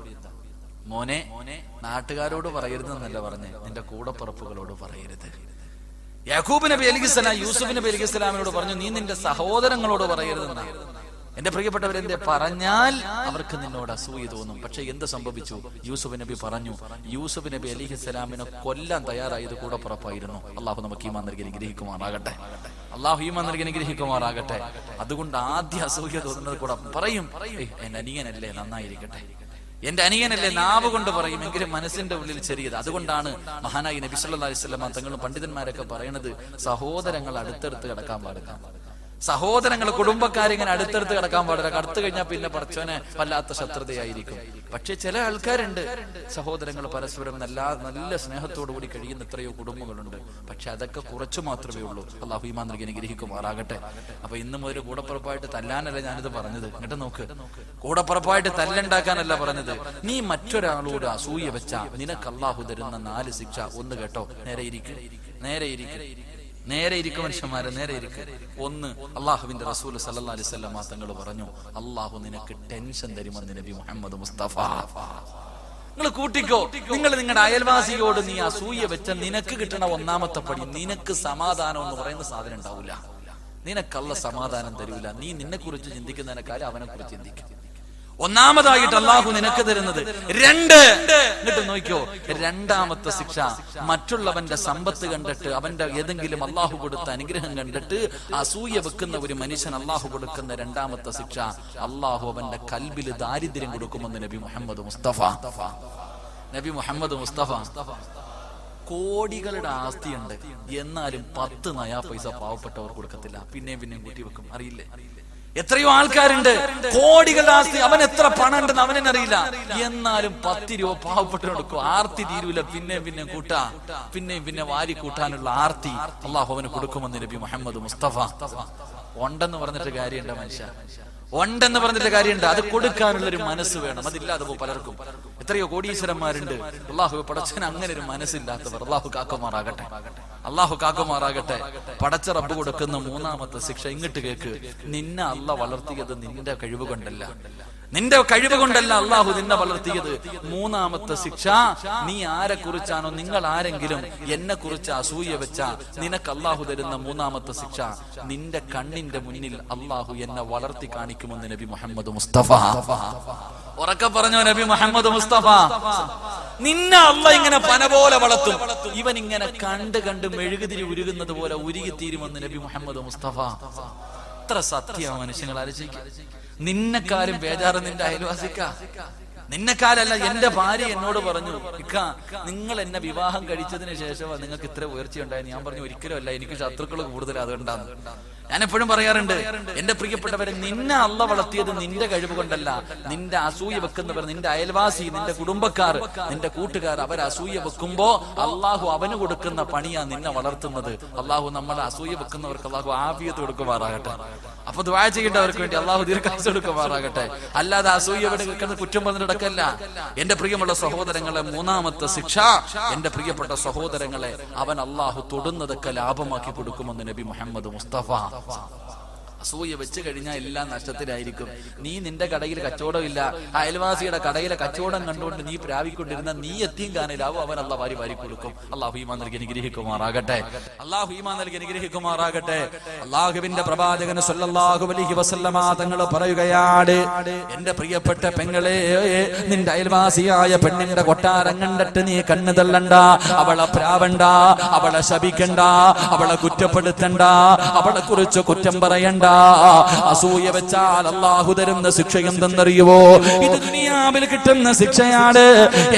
മോനെ, നാട്ടുകാരോട് പറയരുതെന്നല്ല പറഞ്ഞേ, നിന്റെ കൂടപ്പുറപ്പുകളോട് പറയരുത്. യാക്കൂബ് നബി അലൈഹിസ്സലാം യൂസുഫ് നബി അലൈഹിസ്സലാമിനോട് പറഞ്ഞു, നീ നിന്റെ സഹോദരങ്ങളോട് പറയരുതെന്നാ. എന്റെ പ്രിയപ്പെട്ടവരെന്തേ പറഞ്ഞാൽ അവർക്ക് നിന്നോട് അസൂയ തോന്നും. പക്ഷെ എന്ത് സംഭവിച്ചു? യൂസുഫ് നബി പറഞ്ഞു, യൂസുഫ് നബി അലൈഹിസ്സലാമിനെ കൊല്ലാൻ തയ്യാറായത് കൂടപ്പുറപ്പായിരുന്നു. അള്ളാഹു നമുക്ക് ഈമാൻ നൽകി അനുഗ്രഹിക്കുമാറാകട്ടെ. അതുകൊണ്ട് ആദ്യ അസൂയ തോന്നുന്നത് കൂടെ പറയും, എന്റെ അനിയനല്ലേ, നന്നായിരിക്കട്ടെ, എന്റെ അനിയനല്ലേ, നാവ് കൊണ്ട് പറയും, എങ്കിലും മനസ്സിന്റെ ഉള്ളിൽ ചെറിയത്. അതുകൊണ്ടാണ് മഹാനായി നബി സല്ലല്ലാഹു അലൈഹി വസല്ലം തങ്ങളും പണ്ഡിതന്മാരൊക്കെ പറയുന്നത്, സഹോദരങ്ങൾ അടുത്തടുത്ത് കിടക്കാൻ പാടില്ല. സഹോദരങ്ങൾ, കുടുംബക്കാരിങ്ങനെ അടുത്തടുത്ത് കിടക്കാൻ പാടില്ല. അടുത്തു കഴിഞ്ഞാൽ പിന്നെ പടച്ചോനെ വല്ലാത്ത ശത്രുതയായിരിക്കും. പക്ഷെ ചില ആൾക്കാരുണ്ട്, സഹോദരങ്ങൾ പരസ്പരം നല്ല സ്നേഹത്തോടു കൂടി കഴിയുന്ന എത്രയോ കുടുംബങ്ങളുണ്ട്. പക്ഷെ അതൊക്കെ കുറച്ചു മാത്രമേ ഉള്ളൂ. അല്ലാഹു ഈമാൻ നൽകി അനുഗ്രഹിക്കുമാറാകട്ടെ. അപ്പൊ ഇന്ന് മുതൽ കൂടപ്പുറപ്പായിട്ട് തല്ലാനല്ല ഞാനിത് പറഞ്ഞത്. ഇങ്ങോട്ട് നോക്ക്, കൂടപ്പുറപ്പായിട്ട് തല്ലുണ്ടാക്കാനല്ല പറഞ്ഞത്. നീ മറ്റൊരാളോട് അസൂയ വെച്ച നിനക്ക് അല്ലാഹു തരുന്ന 4 ശിക്ഷ. ഒന്ന് കേട്ടോ, നേരെ ഇരിക്കും മനുഷ്യന്മാരെ, നേരെ ഇരിക്കും. ഒന്ന്, അള്ളാഹുവിന്റെ റസൂൽ സല്ലല്ലാഹു അലൈഹി വസല്ലം തങ്ങൾ പറഞ്ഞു, അള്ളാഹു നിനക്ക് ടെൻഷൻ തരുമെന്ന് നബി മുഹമ്മദ് മുസ്തഫ. നിങ്ങൾ കൂട്ടിക്കോ, നിങ്ങൾ നിങ്ങളുടെ അയൽവാസിയോട് നീ അസൂയ വെച്ച നിനക്ക് കിട്ടണ ഒന്നാമത്തെ പടി, നിനക്ക് സമാധാനം എന്ന് പറയുന്ന സാധനം ഉണ്ടാവില്ല. നിനക്കല്ല സമാധാനം തരൂല. നീ നിന്നെ കുറിച്ച് ചിന്തിക്കുന്നതിനേക്കാളും അവനെ കുറിച്ച് ചിന്തിക്കും. ഒന്നാമതായിട്ട് അള്ളാഹു നിനക്ക് തരുന്നത് 2. എന്നിട്ട് നോക്കിയോ, രണ്ടാമത്തെ ശിക്ഷ, മറ്റുള്ളവന്റെ സമ്പത്ത് കണ്ടിട്ട്, അവന്റെ ഏതെങ്കിലും അള്ളാഹു കൊടുത്ത അനുഗ്രഹം കണ്ടിട്ട് അസൂയ വെക്കുന്ന ഒരു മനുഷ്യൻ അള്ളാഹു കൊടുക്കുന്ന രണ്ടാമത്തെ ശിക്ഷ, അള്ളാഹു അവന്റെ കൽബിൽ ദാരിദ്ര്യം കൊടുക്കുമെന്ന് നബി മുഹമ്മദ് മുസ്തഫ. കോടികളുടെ ആസ്തിയുണ്ട്, എന്നാലും 10 നയാ പൈസ പാവപ്പെട്ടവർ കൊടുക്കത്തില്ല. പിന്നെയും കൂട്ടി വെക്കും. അറിയില്ലേ? എത്രയോ ആൾക്കാരുണ്ട്, കോടികളുടെ ആസ്തി, അവൻ എത്ര പണം ഉണ്ടെന്ന് അവനെന്നറിയില്ല, എന്നാലും 10 രൂപ പാവപ്പെട്ടവർ കൊടുക്കും. ആർത്തി തീരൂല, പിന്നെ കൂട്ടാ, പിന്നെ വാരി കൂട്ടാനുള്ള ആർത്തി അള്ളാഹു അവന് കൊടുക്കുമെന്ന് നബി മുഹമ്മദ് മുസ്തഫ. ഉണ്ടെന്ന് പറഞ്ഞിട്ട് കാര്യമുണ്ട് മനുഷ്യ, ഉണ്ടെന്ന് പറഞ്ഞിട്ട് കാര്യമുണ്ട്. അത് കൊടുക്കാനുള്ള ഒരു മനസ്സ് വേണം. അതില്ലാതെ പലർക്കും. എത്രയോ കോടീശ്വരന്മാരുണ്ട്, അള്ളാഹു പടച്ചന് അങ്ങനെ ഒരു മനസ്സില്ലാത്തവർ. അള്ളാഹു കാക്കുമാറാകട്ടെ. പടച്ച റബ്ബ് കൊടുക്കുന്ന 3ാമത്തെ ശിക്ഷ, ഇങ്ങോട്ട് കേക്ക്. നിന്നെ അള്ളാഹ് വളർത്തിയത് നിന്റെ കഴിവ് കൊണ്ടല്ല, അള്ളാഹു നിന്നെ വളർത്തിയത്. 3ാമത്തെ ശിക്ഷ, നീ ആരെ കുറിച്ചാണോ, നിങ്ങൾ ആരെങ്കിലും എന്നെ കുറിച്ച് അസൂയ വെച്ച നിനക്ക് അള്ളാഹു തരുന്ന 3ാമത്തെ ശിക്ഷ, നിന്റെ കണ്ണിന്റെ മുന്നിൽ അള്ളാഹു എന്നെ വളർത്തി കാണിക്കുമെന്ന് നബി മുഹമ്മദ് മുസ്തഫ. ഉറക്കെ പറഞ്ഞോ, നബി മുഹമ്മദ് മുസ്തഫ. നിന്നെ അള്ളാഹ് ഇങ്ങനെ പന പോലെ വളർത്തും. ഇവൻ ഇങ്ങനെ കണ്ട് മെഴുകുതിരി ഉരുകുന്നത് പോലെ ഉരുകിത്തീരുമെന്ന് നബി മുഹമ്മദ് മുസ്തഫ. എത്ര സത്യ മനുഷ്യങ്ങൾ ആലോചിക്കുക. നിന്നെക്കാരും ബേജാറ് നിന്റെ അയൽവാസിക്ക. നിന്നെക്കാലല്ല. എന്റെ ഭാര്യ എന്നോട് പറഞ്ഞു, ഇക്ക നിങ്ങൾ എന്നെ വിവാഹം കഴിച്ചതിന് ശേഷമാണ് നിങ്ങൾക്ക് ഇത്ര ഉയർച്ചയുണ്ടായെന്ന്. ഞാൻ പറഞ്ഞു, ഒരിക്കലും അല്ല, എനിക്ക് ശത്രുക്കൾ കൂടുതൽ അതുകൊണ്ടാണ്. ഞാൻ എപ്പോഴും പറയാറുണ്ട്, എന്റെ പ്രിയപ്പെട്ടവരെ, നിന്നെ അള്ള വളർത്തിയത് നിന്റെ കഴിവ് കൊണ്ടല്ല. നിന്റെ അസൂയ വെക്കുന്നവർ, നിന്റെ അയൽവാസി, നിന്റെ കുടുംബക്കാർ, നിന്റെ കൂട്ടുകാർ, അവർ അസൂയ വെക്കുമ്പോ അള്ളാഹു അവന് കൊടുക്കുന്ന പണിയാ നിന്നെ വളർത്തുന്നത്. അള്ളാഹു നമ്മളെ അസൂയ വെക്കുന്നവർക്ക് അള്ളാഹു ആഫിയത്ത് കൊടുക്കുമാറാകട്ടെ. അപ്പൊ ദുആ ചെയ്യേണ്ടവർക്ക് വേണ്ടി അള്ളാഹു ദീർഘായുസ്സ് കൊടുക്കുമാറാകട്ടെ. അല്ലാതെ അസൂയ വെക്കുന്ന കുറ്റം പറഞ്ഞിടക്കല്ല. എന്റെ പ്രിയമുള്ള സഹോദരങ്ങളെ, മൂന്നാമത്തെ ശിക്ഷ, എന്റെ പ്രിയപ്പെട്ട സഹോദരങ്ങളെ, അവൻ അള്ളാഹു തൊടുന്നതൊക്കെ ലാഭമാക്കി കൊടുക്കുമെന്ന് നബി മുഹമ്മദ് മുസ്തഫ. അസൂയ വെച്ച് കഴിഞ്ഞാൽ എല്ലാം നഷ്ടത്തിലായിരിക്കും. നീ നിന്റെ കടയിൽ കച്ചവടമില്ല, അയൽവാസിയുടെ കടയിലെ കച്ചവടം കണ്ടുകൊണ്ട് നീ പ്രാപിക്കൊണ്ടിരുന്ന നീ എത്തിയും കാണിലാവും, അവൻ അള്ളാഹ് വാരി വാരി കൊടുക്കും. അള്ളാഹു ഈമാൻ നൽകി അനുഗ്രഹിക്കുമാറാകട്ടെ. അള്ളാഹു ഈമാൻ നൽകി അനുഗ്രഹിക്കുമാറാകട്ടെ. അള്ളാഹുവിന്റെ പ്രവാചകൻ സല്ലല്ലാഹു അലൈഹി വസല്ലമ തങ്ങൾ പറയുകയാണ്, എന്റെ പ്രിയപ്പെട്ട പെങ്ങളെ, നിന്റെ അയൽവാസിയായ പെണ്ണിന്റെ കൊട്ടാരം കണ്ടിട്ട് നീ കണ്ണു തള്ളണ്ട, അവളെ പ്രാവണ്ട, അവളെ ശപിക്കണ്ട, അവളെ കുറ്റപ്പെടുത്തണ്ട, അവളെ കുറിച്ച് കുറ്റം പറയണ്ട. അസൂയ വെച്ചാൽ അല്ലാഹു തരുന്ന ശിക്ഷ എന്തെന്നറിയുവോ? ഇത് ദുനിയാവിൽ കിട്ടുന്ന ശിക്ഷയാണ്.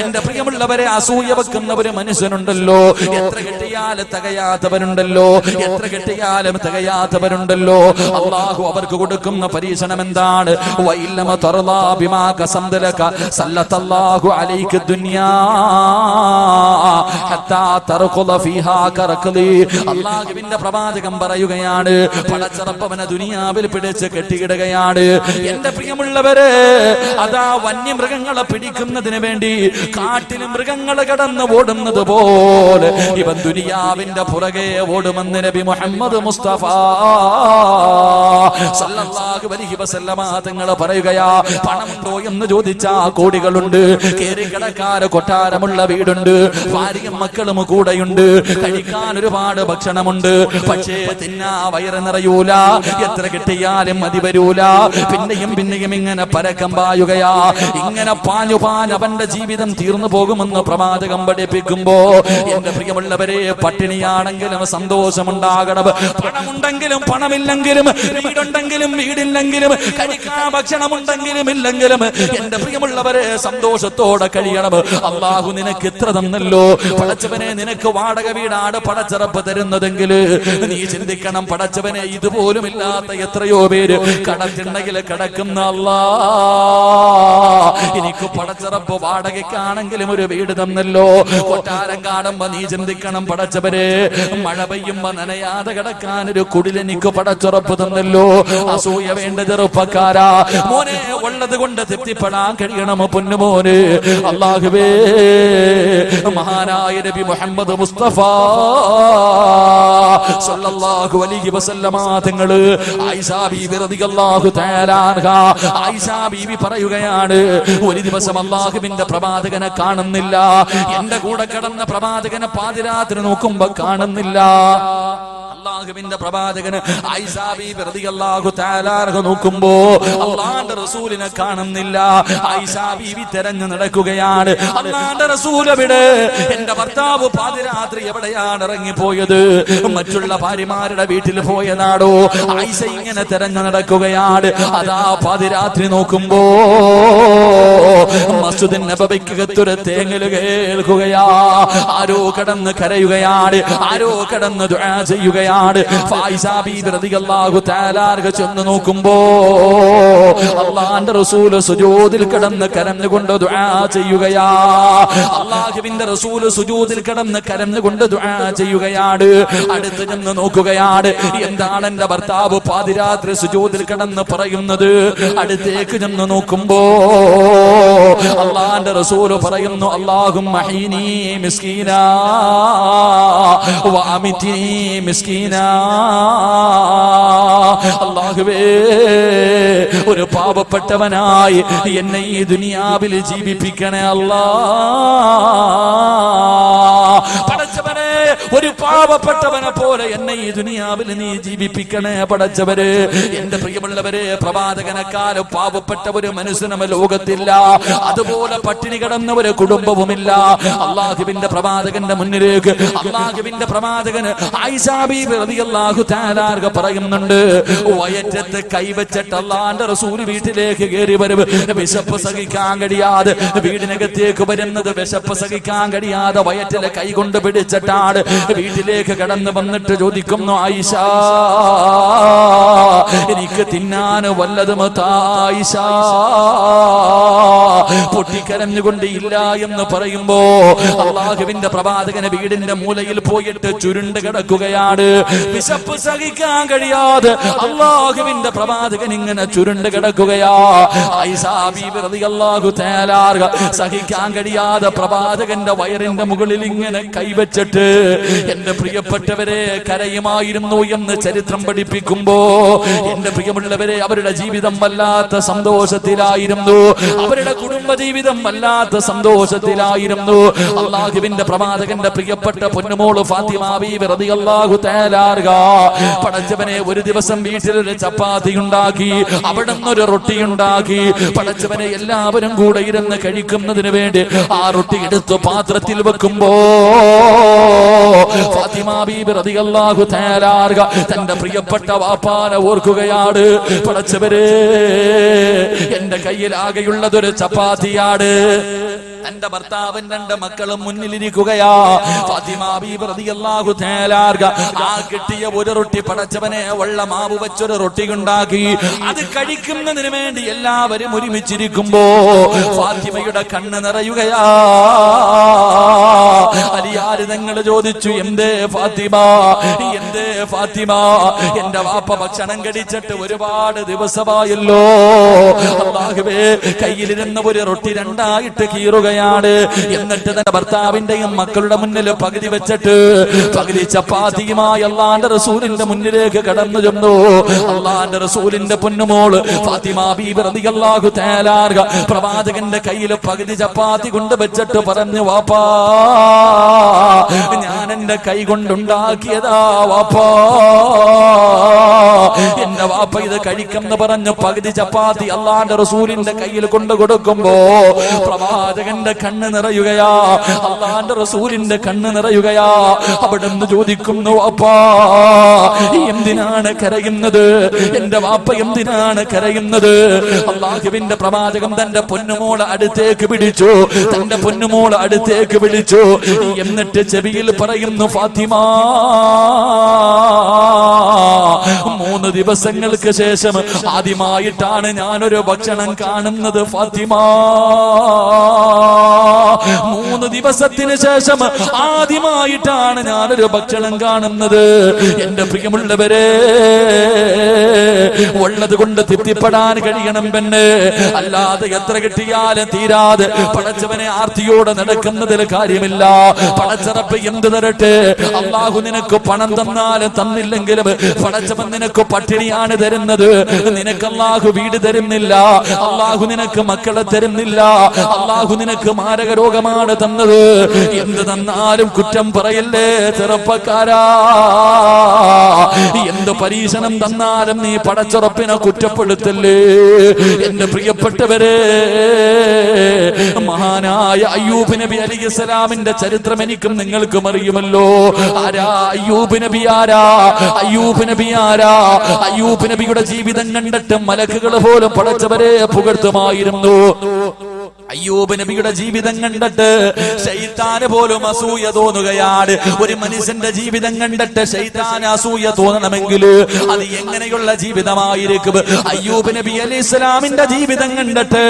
എന്റെ പ്രിയമുള്ളവരെ, അസൂയ വെക്കുന്ന ഒരു മനുഷ്യനുണ്ടല്ലോ, എത്ര കിട്ടിയാലും തികയാത്തവരുണ്ടല്ലോ, എത്ര കിട്ടിയാലും തികയാത്തവരുണ്ടല്ലോ. അല്ലാഹു അവർക്ക് കൊടുക്കുന്ന പരീക്ഷണം എന്താണ്? വഇല്ലമ തർലാ ബിമാ കസംദലക സല്ലല്ലാഹു അലൈക ദുനിയാ ഹത്താ തർഖുല ഫീഹാ കറഖലി. അല്ലാഹുവിന്റെ പ്രവാചകൻ പറയുകയാണ്, പടച്ചറപ്പവനെ ദുനിയാവിൽ പിടിച്ച് കെട്ടിയിടുകയാണ്. എന്റെ പ്രിയമുള്ളവരെ, അതാ വന്യമൃഗങ്ങളെ പിടിക്കുന്നതിന് വേണ്ടി കാട്ടിൽ മൃഗങ്ങൾ കടന്ന് ഓടുന്നത് പോലെ ഇവൻ ദുനിയാവിന്റെ പുറകെ ഓടുമെന്ന് നബി മുഹമ്മദ് മുസ്തഫ സല്ലല്ലാഹു അലൈഹി വസല്ലമ തങ്ങൾ പറയുകയാ. പണമുണ്ടോ എന്ന് ചോദിച്ചാ കോടികളുണ്ട്, കേറി കിടക്കാൻ കൊട്ടാരമുള്ള വീടുണ്ട്, ഭാര്യയും മക്കളും കൂടെയുണ്ട്, കഴിക്കാൻ ഒരുപാട് ഭക്ഷണമുണ്ട്. പക്ഷേ തിന്നാ വയറ് നിറയൂല, എത്ര കിട്ടിയാലും മതി വരൂല. പിന്നെയും പിന്നെയും ഇങ്ങനെ പരക്കം പായുകയാ. ഇങ്ങനെ പാഞ്ഞു അവന്റെ ജീവിതം തീർന്നു പോകുമെന്ന് പ്രവാചകം പഠിപ്പിക്കുമ്പോ, എന്റെ പ്രിയമുള്ളവരെ, പട്ടിണിയാണെങ്കിലും സന്തോഷമുണ്ടാകണം. പണമുണ്ടെങ്കിലും പണമില്ലെങ്കിലും, വീടുണ്ടെങ്കിലും വീടില്ലെങ്കിലും, കഴിക്കാൻ ഭക്ഷണമുണ്ടെങ്കിലും ഇല്ലെങ്കിലും, എന്റെ പ്രിയമുള്ളവരെ, സന്തോഷത്തോടെ കഴിയണം. അള്ളാഹു നിനക്ക് ഇത്ര തന്നല്ലോ, പടച്ചവനെ, നിനക്ക് വാടക വീടാണ് പടച്ചറപ്പ് തരുന്നതെങ്കിൽ നീ ചിന്തിക്കണം, പടച്ചവനെ, ഇതുപോലും ഇല്ലാത്ത എത്രയോ പേര് കടത്തിണ്ണയിൽ കിടക്കുന്ന അല്ലാ, എനിക്ക് പടച്ചറപ്പ് വാടകയ്ക്കാണെങ്കിലും ഒരു വീട് തന്നല്ലോ. കൊട്ടാരം കാണുമ്പോ നീ ചിന്തിക്കണം, പടച്ചവരെ, മഴ പെയ്യുമ്പോ നനയാതെ കിടക്കാൻ ഒരു കുടിലെനിക്ക് പടച്ചുറപ്പ് തന്നല്ലോ. അസൂയ വേണ്ട ചെറുപ്പക്കാരാ, മോനെ, ഉള്ളത് കൊണ്ട് തൃപ്തിപ്പെടാൻ കഴിയണം പൊന്നുമോന്. അല്ലാഹുവേ, മഹാനായ നബി മുഹമ്മദ് മുസ്തഫ സല്ലല്ലാഹു അലൈഹി വസല്ലമ തങ്ങള് ആയിഷാ ബീവി റളിയല്ലാഹു തആല അൻഹാ, ആയിഷാ ബീവി പറയുകയാണ്, ഒരു ദിവസം അല്ലാഹുവിന്റെ പ്രവാചകനെ കാണുന്നില്ല. എന്റെ കൂടെ കിടന്ന പ്രവാചകനെ പാതിരാത്രി നോക്കുമ്പോ കാണുന്നില്ല. അല്ലാഹുവിന്റെ പ്രവാചകന് ആയിഷാ ബീവി റളിയല്ലാഹു തആല അൻഹ നോക്കുമ്പോ അല്ലാഹുവിന്റെ റസൂലിനെ കാണുന്നില്ല. ആയിഷാ ബീവി തെരഞ്ഞു നടക്കുകയാണ്. അല്ലാഹുവിന്റെ റസൂൽ എവിടെ? എന്റെ ഭർത്താവ് പാതിരാത്രി എവിടെയാണ് ഇറങ്ങിപ്പോയത്? മറ്റുള്ള ഭാര്യമാരുടെ വീട്ടിൽ പോയതാണോ? ആയിഷ ഇങ്ങനെ തെരഞ്ഞു നടക്കുകയാണ്. അതാ പാതിരാത്രി നോക്കുമ്പോ മസ്ജിദുൻ നബവിക്കകത്തൊരു തേങ്ങൽ കേൾക്കുകയാ. ആരോ കടന്ന് കരയുകയാണ്, ആരോ കടന്ന് ദുആ ചെയ്യുകയാണ്. ആയിഷാ ബീവി റളിയല്ലാഹു തആല അൻഹ ചെന്ന് നോക്കുമ്പോ അല്ലാഹുവിന്റെ റസൂൽ സുജൂദിൽ കിടന്ന് കരഞ്ഞുകൊണ്ട് ദുആ ചെയ്യുകയാ. അല്ലാഹുവിന്റെ റസൂൽ സുജൂദിൽ കിടന്ന് കരഞ്ഞുകൊണ്ട് ദുആ ചെയ്യുകയാണ്. അടുത്ത് ചെന്ന് നോക്കുകയാണ്, എന്താണ് എന്റെ ഭർത്താവ് പാതിരാത്രി സുജൂദിൽ കിടന്ന് പറയുന്നത്? അടുത്തേക്ക് ചെന്ന് നോക്കുമ്പോ അല്ലാഹുവിന്റെ റസൂൽ പറയുന്നു, അല്ലാഹുമ്മ ഹീനി മിസ്കീനാ വഅമിത്നി മിസ്കീനാ. അല്ലാഹുവേ, ഒരു പാപപ്പെട്ടവനായി എന്നെ ഈ ദുനിയാവിൽ ജീവിപ്പിക്കണേ അല്ലാ. പടച്ചവനെ, ഒരു പാവപ്പെട്ടവനെ പോലെ എന്നെ ഈ ദുനിയാവിൽ നീ ജീവിപ്പിക്കണേ പടച്ചവര്. എന്റെ പ്രിയമുള്ളവരെ, പ്രവാചകനെക്കാളും പാവപ്പെട്ട ഒരു മനുഷ്യനും ലോകത്തില്ല. അതുപോലെ പട്ടിണി കിടന്ന ഒരു കുടുംബവുമില്ല. അള്ളാഹുവിന്റെ പ്രവാചകന്റെ മുന്നിലേക്ക് അള്ളാഹുവിന്റെ പ്രവാചകന് ആയിഷാ ബീബി റളിയല്ലാഹു തആല പറയുന്നുണ്ട്, വയറ്റത്ത് കൈവച്ചിട്ട് അള്ളാന്റെ റസൂൽ വീട്ടിലേക്ക് കയറി വരും. വിശപ്പ് സഹിക്കാൻ കഴിയാതെ വീടിനകത്തേക്ക് വരുന്നത്, വിശപ്പ് സഹിക്കാൻ കഴിയാതെ വയറ്റിലെ കൈ കൊണ്ട് പിടിച്ചിട്ടാണ് വീട്ടിലേക്ക് കടന്നു വന്നിട്ട് ചോദിക്കുന്നു, ആയിഷ എനിക്ക് തിന്നാൻ വല്ലതും ആയിഷ. പൊട്ടിക്കരഞ്ഞുകൊണ്ട് ഇല്ല എന്ന് പറയുമ്പോ അള്ളാഹുവിന്റെ പ്രവാചകന് വീടിന്റെ മൂലയിൽ പോയിട്ട് ചുരുണ്ട് കിടക്കുകയാണ്. വിശപ്പ് സഹിക്കാൻ കഴിയാതെ അള്ളാഹുവിന്റെ പ്രവാചകൻ ഇങ്ങനെ ചുരുണ്ട് കിടക്കുകയാ. ആയിഷാ ബീബി റളിയല്ലാഹു തആല സഹിക്കാൻ കഴിയാതെ പ്രവാചകന്റെ വയറിന്റെ മുകളിൽ ഇങ്ങനെ കൈവച്ചിട്ട് എന്റെ പ്രിയപ്പെട്ടവരെ കരയുമായിരുന്നു എന്ന് ചരിത്രം പഠിപ്പിക്കുമ്പോ, എന്റെ പ്രിയമുള്ളവരെ, അവരുടെ ജീവിതം വല്ലാത്ത സന്തോഷത്തിലായിരുന്നു. അവരുടെ കുടുംബ ജീവിതം വല്ലാത്ത സന്തോഷത്തിലായിരുന്നു. അള്ളാഹുവിന്റെ പ്രവാചകന്റെ പ്രിയപ്പെട്ട പൊന്നുമോള് ഫാത്തിമ ബീബി റളിയല്ലാഹു തആല പടച്ചവനെ ഒരു ദിവസം വീട്ടിലൊരു ചപ്പാത്തി ഉണ്ടാക്കി, അവിടെ നിന്നൊരു റൊട്ടി ഉണ്ടാക്കി. പടച്ചവനെ എല്ലാവരും കൂടെ ഇരുന്ന് കഴിക്കുന്നതിന് വേണ്ടി ആ റൊട്ടി എടുത്ത് പാത്രത്തിൽ വെക്കുമ്പോ ഫാത്തിമ ബീബി റളിയല്ലാഹു തആല തന്റെ പ്രിയപ്പെട്ട വാപ്പാനെ ഓർക്കുകയാണ്. പടച്ചവരെ, എന്റെ കയ്യിൽ ആകെയുള്ളതൊരു ചപ്പാത്തിയാണ്. തന്റെ ഭർത്താവും രണ്ട് മക്കളും മുന്നിലിരിക്കുകയാ. ഫാത്തിമ ബീബി റളിയല്ലാഹു തആല ആ കിട്ടിയ ഒരു റൊട്ടി പടച്ചവനെ വെള്ളമാവ് വെച്ചൊരു റൊട്ടി ഉണ്ടാക്കി. അത് കഴിക്കുന്നതിന് വേണ്ടി എല്ലാവരും ഒരുമിച്ചിരിക്കുമ്പോ ഫാത്തിമയുടെ കണ്ണ് നിറയുകയാ. അലിയാര് തങ്ങൾ ചോദിച്ചു, എന്തേ ഫാത്തിമ, എന്തേ ഫാത്തിമ, എന്റെ വാപ്പ ഭക്ഷണം കഴിച്ചിട്ട് ഒരുപാട് ദിവസമായല്ലോ. അല്ലാഹുവേ, കയ്യിലിരുന്ന ഒരു റൊട്ടി രണ്ടായിട്ട് കീറുകയാണ്. എന്നിട്ട് തന്റെ ഭർത്താവിന്റെയും മക്കളുടെ മുന്നിൽ പകുതി വെച്ചിട്ട് പകുതി ചപ്പാത്തിയുമായി അള്ളാന്റെ റസൂലിന്റെ മുന്നിലേക്ക് കടന്നു ചെന്നു. അള്ളാന്റെ റസൂലിന്റെ പൊന്നുമോള് ഫാത്തിമ ബീബി റളിയല്ലാഹു തആല പ്രവാചകന്റെ കയ്യിൽ പകുതി ചപ്പാത്തി കൊണ്ട് വെച്ചിട്ട് പറഞ്ഞു, വാപ്പാ, ഞാൻ എന്റെ കൈ കൊണ്ടുണ്ടാക്കിയതാ വാപ്പാ. എന്റെ വാപ്പ ഇത് കഴിക്കെന്ന് പറഞ്ഞു പകുതി ചപ്പാത്തി അള്ളാന്റെ റസൂലിന്റെ കയ്യിൽ കൊണ്ടു കൊടുക്കുമ്പോ പ്രവാചകന്റെ കണ്ണ് നിറയുകയാ. അള്ളാന്റെ റസൂലിന്റെ കണ്ണ് നിറയുകയാ. അവിടെ നിന്ന് ചോദിക്കുന്നു, വാപ്പാ എന്തിനാണ് കരയുന്നത്? എന്റെ വാപ്പ എന്തിനാണ് കരയുന്നത്? അള്ളാഹുവിന്റെ പ്രവാചകൻ തന്റെ പൊന്നുമോളെ അടുത്തേക്ക് പിടിച്ചു. തന്റെ പൊന്നുമോളെ അടുത്തേക്ക് വിളിച്ചു. എന്നിട്ട് ചെവിയിൽ പറയുന്നു, ഫാത്തിമ, 3 ദിവസങ്ങൾക്ക് ശേഷം ആദ്യമായിട്ടാണ് ഞാനൊരു ഭക്ഷണം കാണുന്നത് ഫാത്തിമ. 3 ദിവസത്തിന് ശേഷം ആദ്യമായിട്ടാണ് ഞാനൊരു ഭക്ഷണം കാണുന്നത്. എന്റെ പ്രിയമുള്ളവരെ, ഉള്ളത് കൊണ്ട് തൃപ്തിപ്പെടാൻ കഴിയണം പെണ്ണ്. അല്ലാതെ എത്ര കിട്ടിയാലും തീരാതെ പടച്ചവനെ ആർത്തിയോടെ നടക്കുന്നതിൽ കാര്യമില്ല. പടച്ചറപ്പ് എന്ത് തരട്ടെ, അള്ളാഹു നിനക്ക് പണം തന്നാലും തന്നില്ലെങ്കിലും പടച്ചവൻ നിനക്ക് പട്ടിണിയാണ് തരുന്നത്. നിനക്ക് അള്ളാഹു വീട് തരുന്നില്ല, അള്ളാഹു നിനക്ക് മക്കളെ തരുന്നില്ല, അള്ളാഹു നിനക്ക് മാരക രോഗമാണ് തന്നത്. എന്ത് തന്നാലും കുറ്റം പറയല്ലേ ചെറുപ്പക്കാരാ. എന്ത് പരീക്ഷണം തന്നാലും നീ പടച്ചുറപ്പിനെ കുറ്റപ്പെടുത്തല്ലേ. എന്റെ പ്രിയപ്പെട്ടവരെ, മഹാനായ അയ്യൂബ് നബി അലൈഹിസ്സലാമിന്റെ ചരിത്രം എനിക്കും നിങ്ങൾക്കും അറിയുമല്ലോ. ആരാ അയ്യൂബ് നബി? ആരാ അയ്യൂബ് നബി? ആരാ അയ്യൂബ് നബിയുടെ ജീവിതം കണ്ടിട്ട് മലക്കുകൾ പോലും പടച്ചവരെ പുകഴ്ത്തുമായിരുന്നു. അയ്യൂബ് നബിയുടെ ജീവിതം കണ്ടിട്ട് ശൈത്താന് പോലും അസൂയ തോന്നുകയാണ്. ഒരു മനുഷ്യന്റെ ജീവിതം കണ്ടിട്ട് ശൈത്താന് അസൂയ തോന്നണമെങ്കിൽ അത് എങ്ങനെയുള്ള ജീവിതമായിരിക്കും? അയ്യൂബ് നബി അലൈഹിസ്സലാമിന്റെ ജീവിതം കണ്ടിട്ട്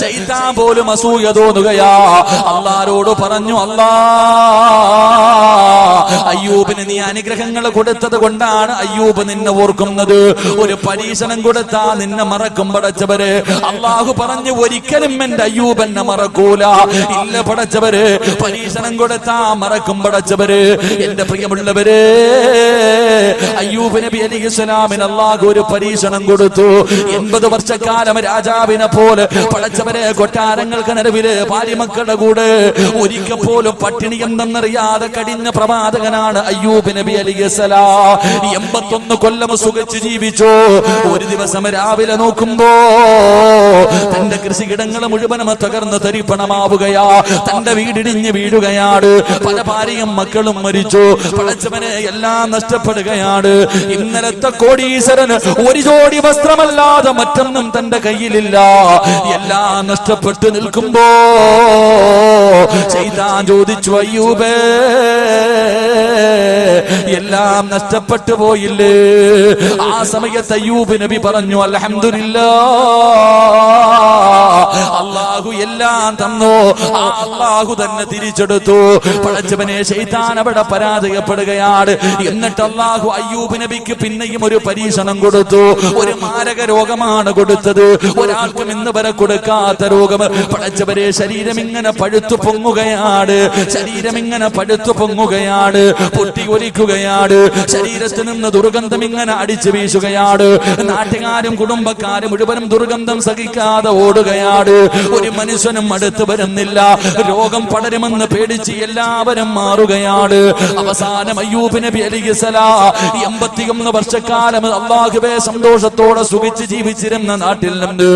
ശൈത്താൻ പോലും അസൂയ തോന്നുകയാ. അല്ലാഹുവോട് പറഞ്ഞു, അല്ലാ, അയ്യൂബിന് നീ അനുഗ്രഹങ്ങൾ കൊടുത്തത് കൊണ്ടാണ് അയ്യൂബ് നിന്നെ ഓർക്കുന്നത്. ഒരു പരീക്ഷണം കൊടുത്താ നിന്നെ മറക്കും പടച്ചവര്. അല്ലാഹു പറഞ്ഞു, ഒരിക്കലും എന്റെ അയ്യൂബ് എന്നെ മറക്കൂല. ഇല്ല പടച്ചവര്, പരീക്ഷണം കൊടുത്താ മറക്കും പടച്ചവര്. എന്റെ പ്രിയമുള്ളവര്, അയ്യൂബ് നബി അലൈഹിസ്സലാമിന് അല്ലാഹു ഒരു പരീക്ഷണം കൊടുത്തു. 80 വർഷക്കാലം രാജാവിനെ പോലെ പടച്ചവരെ കൊട്ടാരങ്ങൾക്ക് നടുവില് ഭാര്യമക്കളുടെ കൂടെ ഒരിക്കൽ പോലും പട്ടിണി എന്തെന്നറിയാതെ കടിഞ്ഞ പ്രവാചകനാ മഹാനാണ് അയ്യൂബ് നബി അലൈഹിസ്സലാം. 81 കൊല്ലം സുഖിച്ച് ജീവിച്ചു. ഒരു ദിവസം രാവിലെ നോക്കുമ്പോ തന്റെ കൃഷിയിടങ്ങൾ മുഴുവനും തകർന്ന് തരിപ്പണമാവുകയാ. തന്റെ വീടിടിഞ്ഞ് വീഴുകയാണ്. പല ഭാര്യയും മക്കളും മരിച്ചു. പടച്ചവനെ എല്ലാം നഷ്ടപ്പെടുകയാണ്. ഇന്നലത്തെ കോടീശ്വരന് ഒരു ജോഡി വസ്ത്രമല്ലാതെ മറ്റൊന്നും തന്റെ കയ്യിലില്ല. എല്ലാം നഷ്ടപ്പെട്ടു നിൽക്കുമ്പോ ശൈത്താൻ ചോദിച്ചു, അയ്യൂബേ എല്ലാം നഷ്ടപ്പെട്ടു പോയില്ലേ? ആ സമയത്ത് അയ്യൂബ് നബി പറഞ്ഞു, അൽഹംദുലില്ലാഹ്, അല്ലാഹു എല്ലാം തന്നു. ആ അല്ലാഹു തന്നെ തിരിച്ചെടുത്തു. പടച്ചവനെ ശൈത്താൻ അവിടെ പരാജയപ്പെടുകയാണ്. എന്നിട്ട് അല്ലാഹു അയ്യൂബ് നബിക്ക് പിന്നെയും ഒരു പരീക്ഷണം കൊടുത്തു. ഒരു മാരക രോഗമാണ് കൊടുത്തത്. ഒരാൾക്കും ഇന്ന് വരെ കൊടുക്കാത്ത രോഗം. പടച്ചവരെ ശരീരം ഇങ്ങനെ പഴുത്തു പൊങ്ങുകയാണ്. ശരീരം ഇങ്ങനെ പഴുത്തു പൊങ്ങുകയാണ്. പൊട്ടി ഒലിക്കുകയാണ്. ശരീരത്തിൽ നിന്ന് ദുർഗന്ധം ഇങ്ങനെ അടിച്ചു വീശുകയാണ്. നാട്ടുകാരും കുടുംബക്കാരും മുഴുവനും ദുർഗന്ധം സഹിക്കാതെ ഓടുകയാണ്. ഒരു മനുഷ്യനും അടുത്ത് വരുന്നില്ല. രോഗം പടരുമെന്ന് പേടിച്ച് എല്ലാവരും മാറുകയാണ്. അവസാനം അയ്യൂബ് നബി അലൈഹിസ്സലാം 81 വർഷക്കാലം അല്ലാഹുവേ സന്തോഷത്തോടെ സുഖിച്ച് ജീവിച്ചിരുന്ന നാട്ടിൽ നിന്ന്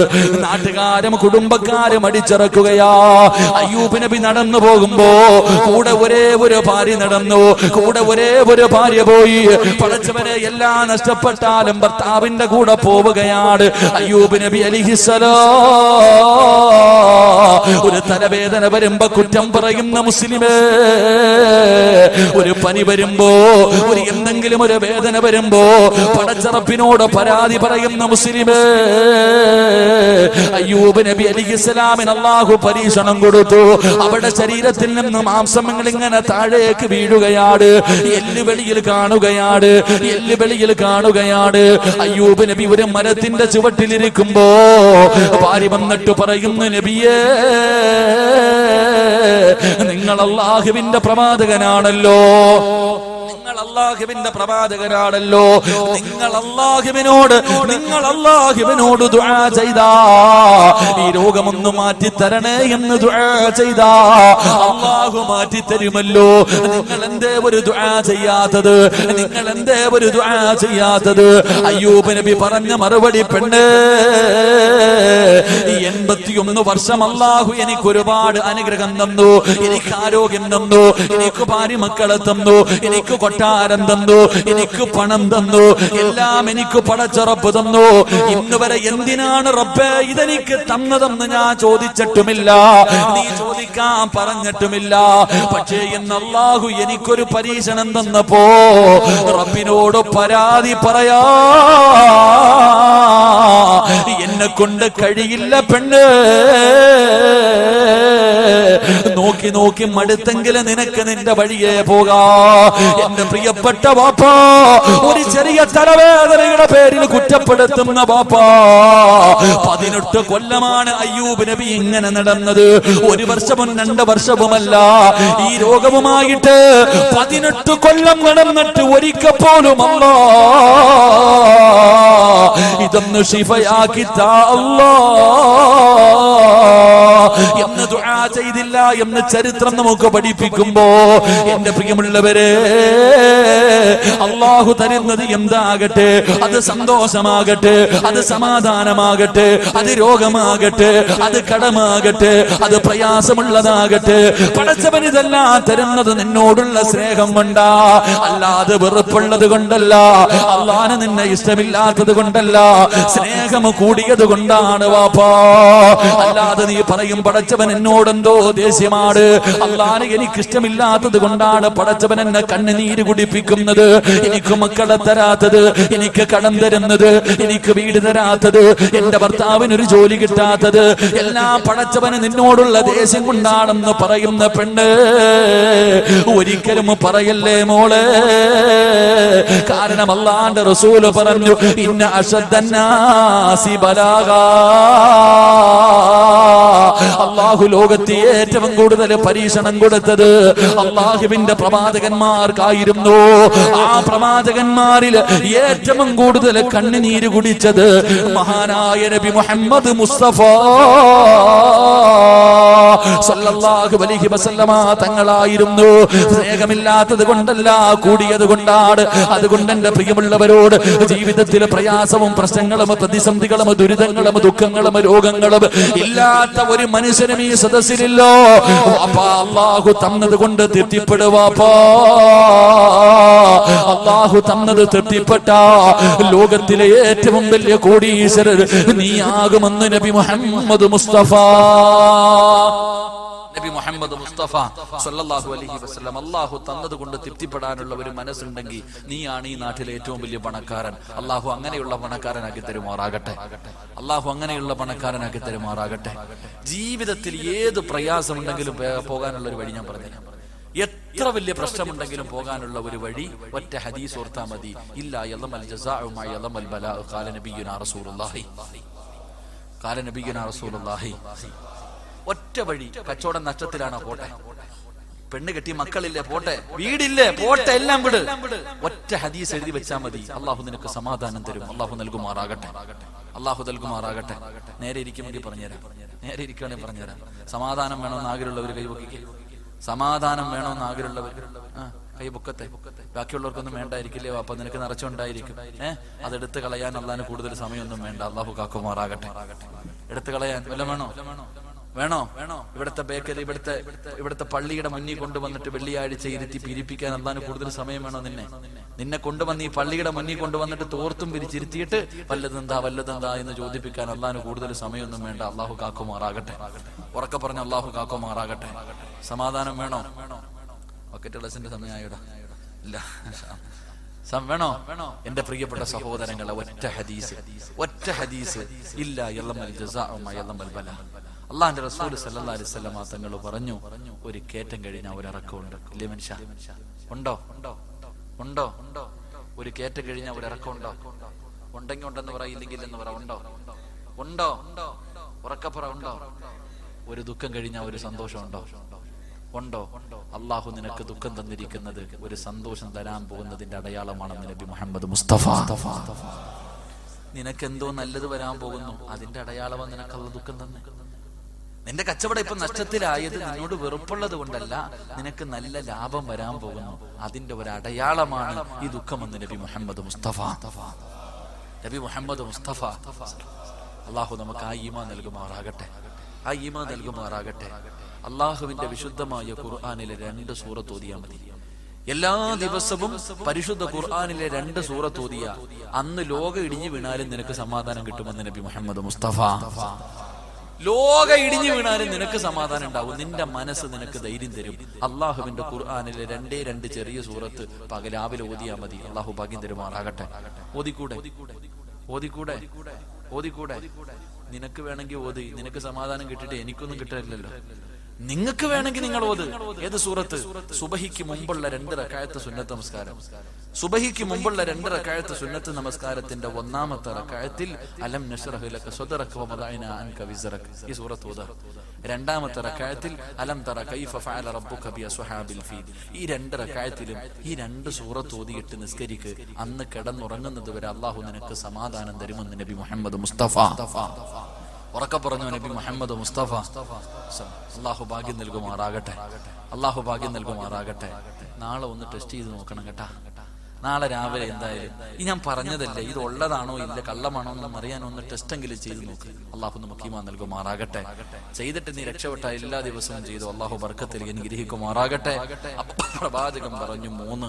നാട്ടുകാരും കുടുംബക്കാരും അടിച്ചിറക്കുകയാ. അയ്യൂബ് നബി നടന്നു പോകുമ്പോ കൂടെ ഒരേ ഒരു ഭാര്യ നടന്നു. കൂടെ ഒരേ ഒരു ഭാര്യ പോയി. പടച്ചവനെ എല്ലാം നഷ്ടപ്പെട്ടാലും ഭർത്താവിന്റെ കൂടെ പോവുകയാണ്. അയ്യൂബ് നബി അലൈഹിസ്സലാം ഒരു തലവേദന വരുമ്പോ കുറ്റം പറയുന്ന മുസ്ലിമേ, ഒരു പനി വരുമ്പോ, ഒരു എന്തെങ്കിലും ഒരു വേദന വരുമ്പോ പടച്ചറപ്പിനോട് പരാതി പറയുന്ന മുസ്ലിമേ, അയ്യൂബ് നബി അലൈഹിസ്സലാമിന് അല്ലാഹു പരീക്ഷണം കൊടുത്തു. അവിടെ ശരീരത്തിൽ നിന്ന് മാംസങ്ങൾ ഇങ്ങനെ താഴേക്ക് വീഴുകയാണ്. എല്ലുവെളിയിൽ കാണുകയാണ്. എല്ലുവെളിയിൽ കാണുകയാണ്. അയ്യൂബ് നബി ഒരു മരത്തിന്റെ ചുവട്ടിലിരിക്കുമ്പോ ഭാര്യ വന്നിട്ട് പറയുന്നു, നബിയേ നിങ്ങൾ അല്ലാഹുവിന്റെ പ്രവാചകനാണല്ലോ. അല്ലാഹുവിന്റെ പ്രവാചകനാണല്ലോ. നിങ്ങൾ അല്ലാഹുവിനോട് ദുആ ചെയ്താ ഈ രോഗമൊന്ന് മാറ്റി തരണേ എന്ന് ദുആ ചെയ്താ അല്ലാഹു മാറ്റി തരുമല്ലോ. നിങ്ങൾ എന്തേ ഒരു ദുആ ചെയ്യാത്തത്? നിങ്ങൾ എന്തേ ഒരു ദുആ ചെയ്യാത്തത്? അയ്യൂബ് നബി പറഞ്ഞ മറുപടി, പെണ്ണ് 81 വർഷം അല്ലാഹു എനിക്ക് ഒരുപാട് അനുഗ്രഹം തന്നു. എനിക്ക് ആരോഗ്യം തന്നു. എനിക്ക് ഭാര്യ മക്കളെ തന്നു. എനിക്ക് കൊട്ടാരം തന്നു. എനിക്ക് പണം തന്നു. എല്ലാം എനിക്ക് പടച്ചുറപ്പ് തന്നു. ഇന്ന് വരെ എന്തിനാണ് റബ്ബേ ഇതെനിക്ക് തന്നതെന്ന് ഞാൻ ചോദിച്ചിട്ടുമില്ല. നീ ചോദിക്കാൻ പറഞ്ഞിട്ടുമില്ല. പക്ഷേ ഇന്ന് അല്ലാഹു എനിക്കൊരു പരീക്ഷണം തന്നപ്പോ റബ്ബിനോട് പരാതി പറയാ എന്നെ കൊണ്ട് കഴിയില്ല പെണ്ണ്. നോക്കി നോക്കി മടുത്തെങ്കിലും നിനക്ക് നിന്റെ വഴിയെ പോകാ. എന്റെ പ്രിയപ്പെട്ട ബാപ്പാ, ഒരു ചെറിയ തലവേദനയുടെ പേരിൽ കുറ്റപ്പെടുത്തുന്ന ബാപ്പാ, 18 കൊല്ലമാണ് അയ്യൂബ് നബി ഇങ്ങനെ നടന്നത്. 1 വർഷവും 2 വർഷവുമല്ല. ഈ രോഗവുമായിട്ട് 18 കൊല്ലം നടന്നിട്ട് ഒരിക്കൽ പോലും അല്ലാ ഇതൊന്ന് ശിഫയാക്കി താ അല്ലാ എന്ന് ദുആ ചെയ്തില്ല എന്ന് ചരിത്രം നമുക്ക് പഠിപ്പിക്കുമ്പോ, എന്റെ പ്രിയമുള്ളവരെ, അല്ലാഹു തരുന്നത് എന്താകട്ടെ, അത് സന്തോഷമാകട്ടെ, അത് സമാധാനമാകട്ടെ, അത് രോഗമാകട്ടെ, അത് കടമാകട്ടെ, അത് പ്രയാസമുള്ളതാകട്ടെ, പടച്ചവൻ ഇതെല്ലാം തരുന്നത് നിന്നോടുള്ള സ്നേഹം കൊണ്ടാ, അല്ലാതെ വെറുപ്പുള്ളത് കൊണ്ടല്ല, അല്ലാഹുവിന് നിന്നെ ഇഷ്ടമില്ലാത്തത് കൊണ്ടല്ല, സ്നേഹം കൂടിയത് കൊണ്ടാണ് വാപ്പാ. അല്ലാതെ നീ പറയും പടച്ചവൻ എന്നോടെന്തോ ദേഷ്യമാണ്, അല്ലാഹുവിനെ എനിക്ക് ഇഷ്ടമില്ലാത്തത് കൊണ്ടാണ് പടച്ചവൻ എന്നെ കണ്ണുനീര് കുടിപ്പിക്കുന്നത്, എനിക്ക് മക്കളെ തരാത്തത്, എനിക്ക് കടം തരുന്നത്, എനിക്ക് വീട് തരാത്തത്, എന്റെ ഭർത്താവിന് ഒരു ജോലി കിട്ടാത്തത്, എല്ലാം പടച്ചവന് നിന്നോടുള്ള ദേഷ്യം കൊണ്ടാണെന്ന് പറയുന്ന പെണ്ണ് ഒരിക്കലും പറയല്ലേ മോളെ. കാരണം അല്ലാഹുവിന്റെ റസൂല് പറഞ്ഞു, ഇന്ന അശദ്ദന്നാസി ബലാഗാ, അല്ലാഹു ലോകത്തെ ഏറ്റവും കൂടുതൽ പരീക്ഷണം കൊടുത്തത് അല്ലാഹുവിന്റെ പ്രവാചകന്മാർക്കായിരുന്നു. ആ പ്രവാചകന്മാരിൽ ഏറ്റവും കൂടുതൽ കണ്ണുനീര് കുടിച്ചത് മഹാനായ നബി മുഹമ്മദ് മുസ്തഫ സ്വല്ലല്ലാഹു അലൈഹി വസല്ലമ തങ്ങളായിരുന്നു. സ്നേഹമില്ലാത്തത് കൊണ്ടല്ല, കൂടിയത് കൊണ്ടാണ്. അതുകൊണ്ട് എന്റെ പ്രിയമുള്ളവരോട് ജീവിതത്തിലെ പ്രയാസവും പ്രശ്നങ്ങളും പ്രതിസന്ധികളും ദുരിതങ്ങളും ദുഃഖങ്ങളും രോഗങ്ങളും ഇല്ലാത്ത ഒരു മനുഷ്യനും ഈ സദസ്സിലില്ലോ. അല്ലാഹു തന്നത് കൊണ്ട് തൃപ്തിപ്പെടുവാപ്പാ. അല്ലാഹു തന്നത് തൃപ്തിപ്പെട്ട ലോകത്തിലെ ഏറ്റവും വലിയ കോടീശ്വരർ നീയാകുമെന്ന് നബി മുഹമ്മദ് മുസ്തഫ. നബി മുഹമ്മദ് മുസ്തഫ സല്ലല്ലാഹു അലൈഹി വസല്ലം അല്ലാഹു തന്നത് കൊണ്ട് തൃപ്തിപ്പെടാനുള്ള ഒരു മനസ്സുണ്ടെങ്കിൽ നീയാണ് ഈ നാട്ടിലെ ഏറ്റവും വലിയ പണക്കാരൻ. അല്ലാഹു അങ്ങനെയുള്ള പണക്കാരനാക്കി തരുമാറാകട്ടെ. അല്ലാഹു അങ്ങനെയുള്ള പണക്കാരനാക്കി തരുമാറാകട്ടെ. ജീവിതത്തിൽ ഏത് പ്രയാസമുണ്ടെങ്കിലും പോകാനുള്ള ഒരു വഴി ഞാൻ പറഞ്ഞുതരാം. എത്ര വലിയ പ്രശ്നമുണ്ടെങ്കിലും പോകാനുള്ള ഒരു വഴി ഒറ്റ ഹദീസ് ഓർത്താ മതി. ഇല്ലാ യളമൽ ജസാഉ മാ യളമൽ ബലാ ഖാല നബിയുനാ റസൂലുള്ളാഹി ഖാല നബിയുനാ റസൂലുള്ളാഹി. ഒറ്റ വഴി. കച്ചവടം നഷ്ടത്തിലാണോ പോട്ടെ, പെണ്ണ് കെട്ടി മക്കളില്ലേ പോട്ടെ, വീടില്ലേ പോട്ടെ, എല്ലാം വിട്. ഒറ്റ ഹദീസ് എഴുതി വെച്ചാ മതി. അള്ളാഹു നിനക്ക് സമാധാനം തരും. അള്ളാഹു നൽകുമാറാകട്ടെ. അള്ളാഹു നൽകുമാറാകട്ടെ. നേരെ ഇരിക്കുമെങ്കിൽ പറഞ്ഞുതരാം. നേരെ ഇരിക്കുകയാണെങ്കിൽ പറഞ്ഞുതരാം. സമാധാനം വേണമെന്ന് ആഗ്രഹമുള്ളവർ കൈവക്കിക്കേ. സമാധാനം വേണമെന്ന് ആഗ്രഹമുള്ളവർ കൈപൊക്കത്തെ. ബാക്കിയുള്ളവർക്കൊന്നും വേണ്ടായിരിക്കില്ലേ അപ്പൊ നിനക്ക് നിറച്ചുണ്ടായിരിക്കും. അതെടുത്ത് കളയാൻ അള്ളാഹിന് കൂടുതൽ സമയമൊന്നും വേണ്ട. അള്ളാഹു കാക്കുമാറാകട്ടെ. എടുത്തു കളയാൻ വല്ല വേണോ? ഇവിടുത്തെ ബേക്കറി ഇവിടുത്തെ പള്ളിയുടെ മുന്നിൽ കൊണ്ടുവന്നിട്ട് വെള്ളിയാഴ്ച ഇരുത്തി പിരിപ്പിക്കാൻ അള്ളാഹിന് കൂടുതൽ സമയം വേണോ? നിന്നെ കൊണ്ടുവന്ന് ഈ പള്ളിയുടെ മുന്നിൽ കൊണ്ടുവന്നിട്ട് തോർത്തും പിരിച്ചിരുത്തിയിട്ട് വല്ലതെന്താ എന്ന് ചോദിപ്പിക്കാൻ അള്ളാഹിന് കൂടുതൽ സമയമൊന്നും വേണ്ട. അള്ളാഹു കാക്കുമാറാകട്ടെ. ഉറക്കെ പറഞ്ഞ അള്ളാഹു കാക്കുമാറാകട്ടെ. സമാധാനം വേണോ? ബക്കറ്റ് ഗ്ലാസിന്റെ സമയമായിടാ ഇല്ല വേണോ? എന്റെ പ്രിയപ്പെട്ട സഹോദരങ്ങളെ, ഒറ്റ ഹദീസ് ഇല്ല യളമൽ ജസാഉ മാ യളമൽ ബലാ. അള്ളാഹിന്റെ റസൂൽ സല്ലല്ലാഹു അലൈഹി വസല്ലം തങ്ങൾ പറഞ്ഞു, ഒരു കേറ്റം കഴിഞ്ഞാൽ ഒരു ഇറക്കമുണ്ട്. ഇല്ലേ മനുഷ്യ? ഉണ്ടോ? ഒരു കേറ്റം കഴിഞ്ഞാൽ ഒരു ഇറക്കമുണ്ടോ? ഉണ്ടെങ്കിൽ ഉണ്ടെന്ന് പറ, ഇല്ലെങ്കിൽ എന്ന് പറ. ഉണ്ടോ? ഉറക്കപ്പുറ ഉണ്ടോ? ഒരു ദുഃഖം കഴിഞ്ഞാൽ ഒരു സന്തോഷമുണ്ടോ? ഉണ്ടോ? അള്ളാഹു നിനക്ക് ദുഃഖം തന്നിരിക്കുന്നത് ഒരു സന്തോഷം തരാൻ പോകുന്നതിന്റെ അടയാളമാണെന്ന് നബി മുഹമ്മദ് മുസ്തഫ. നിനക്ക് എന്തോ നല്ലത് വരാൻ പോകുന്നു, അതിന്റെ അടയാളമാണ് നിനക്കുള്ള ദുഃഖം തന്നെ. നിന്റെ കച്ചവടം ഇപ്പൊ നഷ്ടത്തിലായത് നിന്നോട് വെറുപ്പുള്ളത് കൊണ്ടല്ല, നിനക്ക് നല്ല ലാഭം വരാൻ പോകുന്നു, അതിന്റെ ഒരു അടയാളമാണ് ഈ ദുഃഖമെന്ന് നബി മുഹമ്മദ് മുസ്തഫ. അള്ളാഹു നമുക്ക് ആ ഈമാൻ നൽകുമാറാകട്ടെ. അള്ളാഹുവിന്റെ വിശുദ്ധമായ ഖുർആനിലെ 2 സൂറത്ത് ഓതിയാൽ മതി. എല്ലാ ദിവസവും പരിശുദ്ധ ഖുർആനിലെ 2 സൂറത്ത് ഓതിയ അന്ന് ലോകം ഇടിഞ്ഞു വീണാലും നിനക്ക് സമാധാനം കിട്ടുമെന്ന് നബി മുഹമ്മദ് മുസ്തഫ. ലോകം ഇടിഞ്ഞു വീണാലും നിനക്ക് സമാധാനം ഉണ്ടാവും. നിന്റെ മനസ്സ് നിനക്ക് ധൈര്യം തരും. അള്ളാഹുവിന്റെ ഖുർആനിലെ 2 ചെറിയ സൂറത്ത് രാവിലെ ഓതിയാ മതി. അള്ളാഹു ഭാഗ്യം തരുമാറാകട്ടെ. ഓതിക്കൂടെ നിനക്ക് വേണമെങ്കിൽ ഓതി. നിനക്ക് സമാധാനം കിട്ടിയിട്ട് എനിക്കൊന്നും കിട്ടാനില്ലല്ലോ. നിങ്ങൾക്ക് വേണമെങ്കിൽ നിങ്ങൾ ഓത്. ഏത് സൂറത്ത്? സുബഹിക്ക് മുമ്പുള്ള 2 റക്അത്ത് സുന്നത്ത് നമസ്കാരം. സുബഹിക്ക് മുമ്പുള്ള 2 റക്അത്ത് സുന്നത്ത് നമസ്കാരത്തിന്റെ 1ാമത്തെ റക്അത്തിൽ അലം നശ്റഹ് ലക സദ്റക വമദഅനാ അൻക വിസ്റക ഈ സൂറത്ത് ഓതാ. 2ാമത്തെ റക്അത്തിൽ അലം തറ കൈഫ ഫഅല റബ്ബുക ബി അസ്ഹാബിൽ ഫീൽ. ഈ 2 റക്അത്തിലും ഈ 2 സൂറത്ത് ഓതിയിട്ട് നിസ്കരിക്ക്. അന്ന് കിടന്നുറങ്ങുന്നത് വരെ അല്ലാഹു നിനക്ക് സമാധാനം തരുമെന്ന് നബി മുഹമ്മദ് മുസ്തഫ. ഉറക്കെ പറഞ്ഞു നബി മുഹമ്മദ് മുസ്തഫ. അള്ളാഹു ഭാഗ്യം നൽകുമാറാകട്ടെ. നാളെ ഒന്ന് ടെസ്റ്റ് ചെയ്ത് നോക്കണം കേട്ടാ. നാളെ രാവിലെ എന്തായാലും ഈ ഞാൻ പറഞ്ഞതല്ലേ, ഇത് ഉള്ളതാണോ ഇല്ല കള്ളമാണോ എന്ന് അറിയാൻ ഒന്ന് ടെസ്റ്റ് എങ്കിലും ചെയ്ത് നോക്ക്. അള്ളാഹു നമുക്ക് ഈമാൻ നൽകുമാറാകട്ടെ. ചെയ്തിട്ട് നീ രക്ഷപ്പെട്ട എല്ലാ ദിവസവും ചെയ്തു. അള്ളാഹു ബർക്കത്തിൽ അനുഗ്രഹിക്കുമാറാകട്ടെ. പ്രവാചകൻ പറഞ്ഞു 3.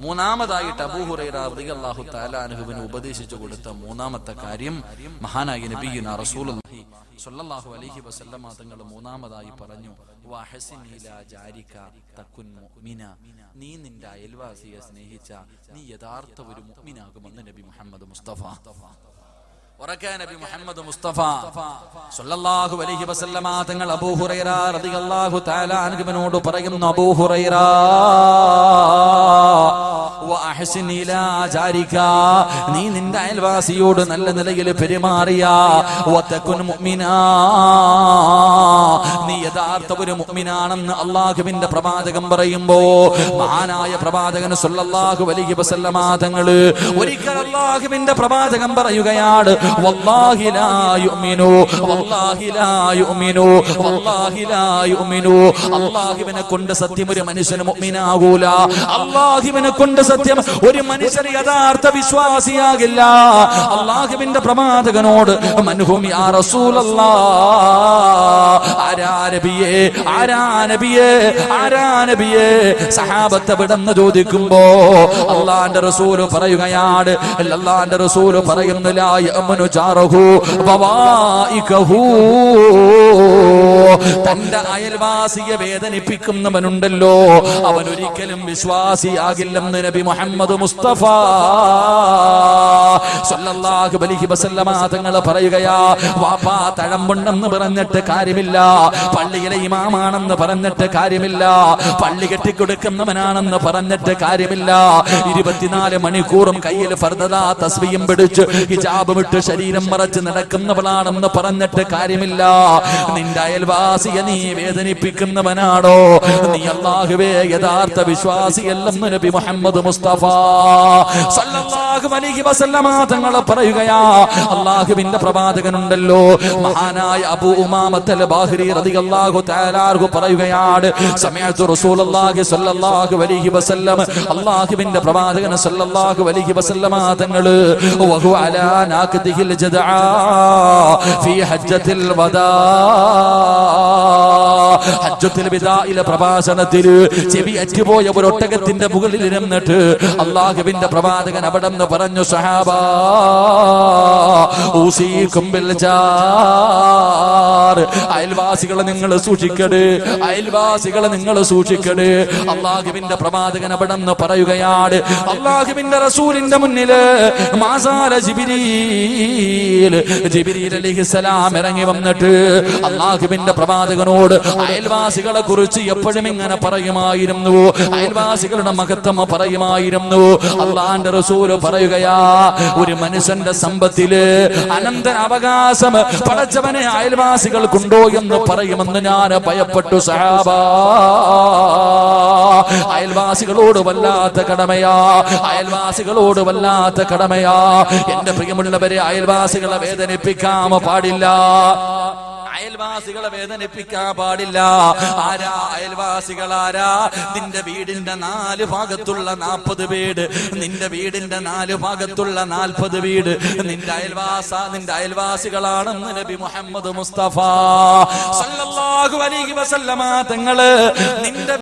മൂന്നാമതായിട്ട് അബൂ ഹുറൈറ റളിയല്ലാഹു തആല അൻഹുവിന് ഉപദേശിച്ചു കൊടുത്ത 3ാമത്തെ കാര്യം മഹാനായ നബിയുനാ റസൂലുള്ളാഹി സ്വല്ലല്ലാഹു അലൈഹി വസല്ലമ തങ്ങൾ 3ാമതായി പറഞ്ഞു, വഹസിൻ ഇലാ ജാരിക തകുൻ മുഅ്മിന. നീ നിന്റെ അയൽവാസിയെ സ്നേഹിച്ച നീ യഥാർത്ഥ ഒരു മുഅ്മിനാകുമെന്ന് നബി മുഹമ്മദ് മുസ്തഫ. നബി മുഹമ്മദ് മുസ്തഫ സ്വല്ലല്ലാഹു അലൈഹി വസല്ലമ തങ്ങൾ അബൂ ഹുറൈറ റളിയല്ലാഹു തആല അൻഹുവിനോട് പറയുന്നു, അബൂ ഹുറൈറ വഅഹ്സിൻ ഇലാ ജാരിക, നീ നിന്റെ അയൽവാസിയോട് നല്ല നിലയിൽ പെരുമാറിയ വതകുൻ മുഅ്മിനാ, നീ യഥാർത്ഥ ഒരു മുഅ്മിനാണെന്ന് അല്ലാഹുവിന്റെ പ്രവാചകൻ പറയുമ്പോ മഹാനായ പ്രവാചകൻ സല്ലല്ലാഹു അലൈഹി വസല്ലമ തങ്ങൾ ഒരിക്കൽ അല്ലാഹുവിന്റെ പ്രവാചകൻ പറയുകയാണ്, വല്ലാഹി ലാ യുഅ്മിനു വല്ലാഹി ലാ യുഅ്മിനു വല്ലാഹി ലാ യുഅ്മിനു, അല്ലാഹുവിനെ കൊണ്ട് സത്യം ഒരു മനുഷ്യന് മുഅ്മിനാകൂല, അല്ലാഹുവിനെ കൊണ്ട് സത്യം ഒരു മനുഷ്യൻ യഥാർത്ഥ വിശ്വാസിയാകില്ല. അല്ലാഹുവിന്റെ പ്രവാചകനോട് മൻഹും യാ റസൂലല്ലാഹ്, ആരാ നബിയേ ആരാ നബിയേ ആരാ നബിയേ, സഹാബത്ത് വിടന്ന് ചോദിക്കുമ്പോ അല്ലാഹുവിന്റെ റസൂൽ പറയുകയാണ്, അല്ലാഹുവിന്റെ റസൂൽ പറയുന്നു, ലാ യഅ്മനു ജാറഹു വവായികഹു, തന്റെ അയൽവാസിയെ വേദനിപ്പിക്കുന്നവനുണ്ടല്ലോ അവൻ ഒരിക്കലും വിശ്വാസിയാകില്ലെന്ന് നബി മുഹമ്മദ് മുസ്തഫ സല്ലല്ലാഹു അലൈഹി വസല്ലമ തങ്ങൾ പറയുകയാ. വാപ്പാ തഴമ്പുണ്ടെന്ന് പറഞ്ഞിട്ട് കാര്യമില്ല, പള്ളിയിലെ ഇമാമാണെന്ന് പറഞ്ഞിട്ട് കാര്യമില്ല, പള്ളി കെട്ടിക്കൊടുക്കുന്നവനാണെന്ന് പറഞ്ഞിട്ട് കാര്യമില്ല, 24 മണിക്കൂറും കയ്യിൽ ഫർദാ തസ്ബീഹും പിടിച്ച് ഹിജാബ് വിട്ട് ശരീരം മറച്ച് നടക്കുന്നവളാണെന്ന് പറഞ്ഞിട്ട് കാര്യമില്ല. നിന്റെ അയൽവാസിയെ നീ വേദനിപ്പിക്കുന്നവനാണോ, നീ അല്ലാഹുവേ യഥാർത്ഥ വിശ്വാസിയല്ലെന്ന് നബി മുഹമ്മദ് മുസ്തഫ സല്ലല്ലാഹു അലൈഹി വസല്ലമ തങ്ങൾ പറയുകയാ. അല്ലാഹുവിന്റെ പ്രവാചകനുണ്ടല്ലോ മഹാനായ അബൂ ഉമാമത്തുൽ ബാഹിരി റളിയല്ലാഹു തആല അൻഹു പറയുകയാണ്, സമയത്തു റസൂലുള്ളാഹി സ്വല്ലല്ലാഹു അലൈഹി വസല്ലം, അല്ലാഹുവിന്റെ പ്രവാചകൻ സ്വല്ലല്ലാഹു അലൈഹി വസല്ലമ തങ്ങൾ വഹു അലാ നാഖദിഹിൽ ജദആ ഫീ ഹജ്ജത്തിൽ വദാ, ഹജ്ജത്തുൽ വിദാഇലെ പ്രഭാഷണത്തിൽ ചെവി അറ്റുപോയ ഒരു ഒട്ടകത്തിന്റെ മുകളിൽ ഇരുന്നിട്ട് അല്ലാഹുവിന്റെ പ്രവാചകൻ അവിടെ നിന്ന് പറഞ്ഞു, സഹാബാ ഊസീകും ബിൽ ജാർ, അയൽവാസികളെ നിങ്ങൾ സൂക്ഷിക്കണേ, അയൽവാസികളെ നിങ്ങൾ സൂക്ഷിക്കണേ. അല്ലാഹുവിന്റെ പ്രവാചകൻ അവിടെ നിന്ന് പറയുകയാണ്, അല്ലാഹുവിന്റെ റസൂലിന്റെ മുന്നിൽ മാസാല ജിബ്രീൽ അലൈഹിസ്സലാം ഇറങ്ങി വന്നിട്ട് അല്ലാഹുവിന്റെ പ്രവാചകനോട് അയൽവാസികളെ കുറിച്ച് എപ്പോഴും ഇങ്ങനെ പറയുമായിരുന്നു, അയൽവാസികളുടെ മഹത്വം പറയുമായിരുന്നു. അല്ലാഹുവിന്റെ റസൂൽ പറയുകയാ, ഒരു മനുഷ്യന്റെ സമ്പത്തില് അനന്തര അവകാശം പടച്ചവനെ അയൽവാസികൾക്കുണ്ടോ എന്ന് പറയുമെന്ന് ഞാൻ ഭയപ്പെട്ടു സഹാബാ. അയൽവാസികളോട് വല്ലാത്ത കടമയാ, അയൽവാസികളോട് വല്ലാത്ത കടമയാ. എന്റെ പ്രിയമുള്ളവരെ, അയൽവാസികളെ വേദനിപ്പിക്കാൻ പാടില്ല, അയൽവാസികളെ വേദനിപ്പിക്കാൻ പാടില്ല. ആരാ അയൽവാസികൾ? ആരാ? നിന്റെ വീടിന്റെ 4 ഭാഗത്തുള്ള 40 വീട്, നിന്റെ വീടിന്റെ 4 ഭാഗത്തുള്ള 40 വീട് നിന്റെ അയൽവാസികളാണെന്ന് നബി മുഹമ്മദ് മുസ്തഫ സല്ലല്ലാഹു അലൈഹി വസല്ലമ തങ്ങള് നിന്റെ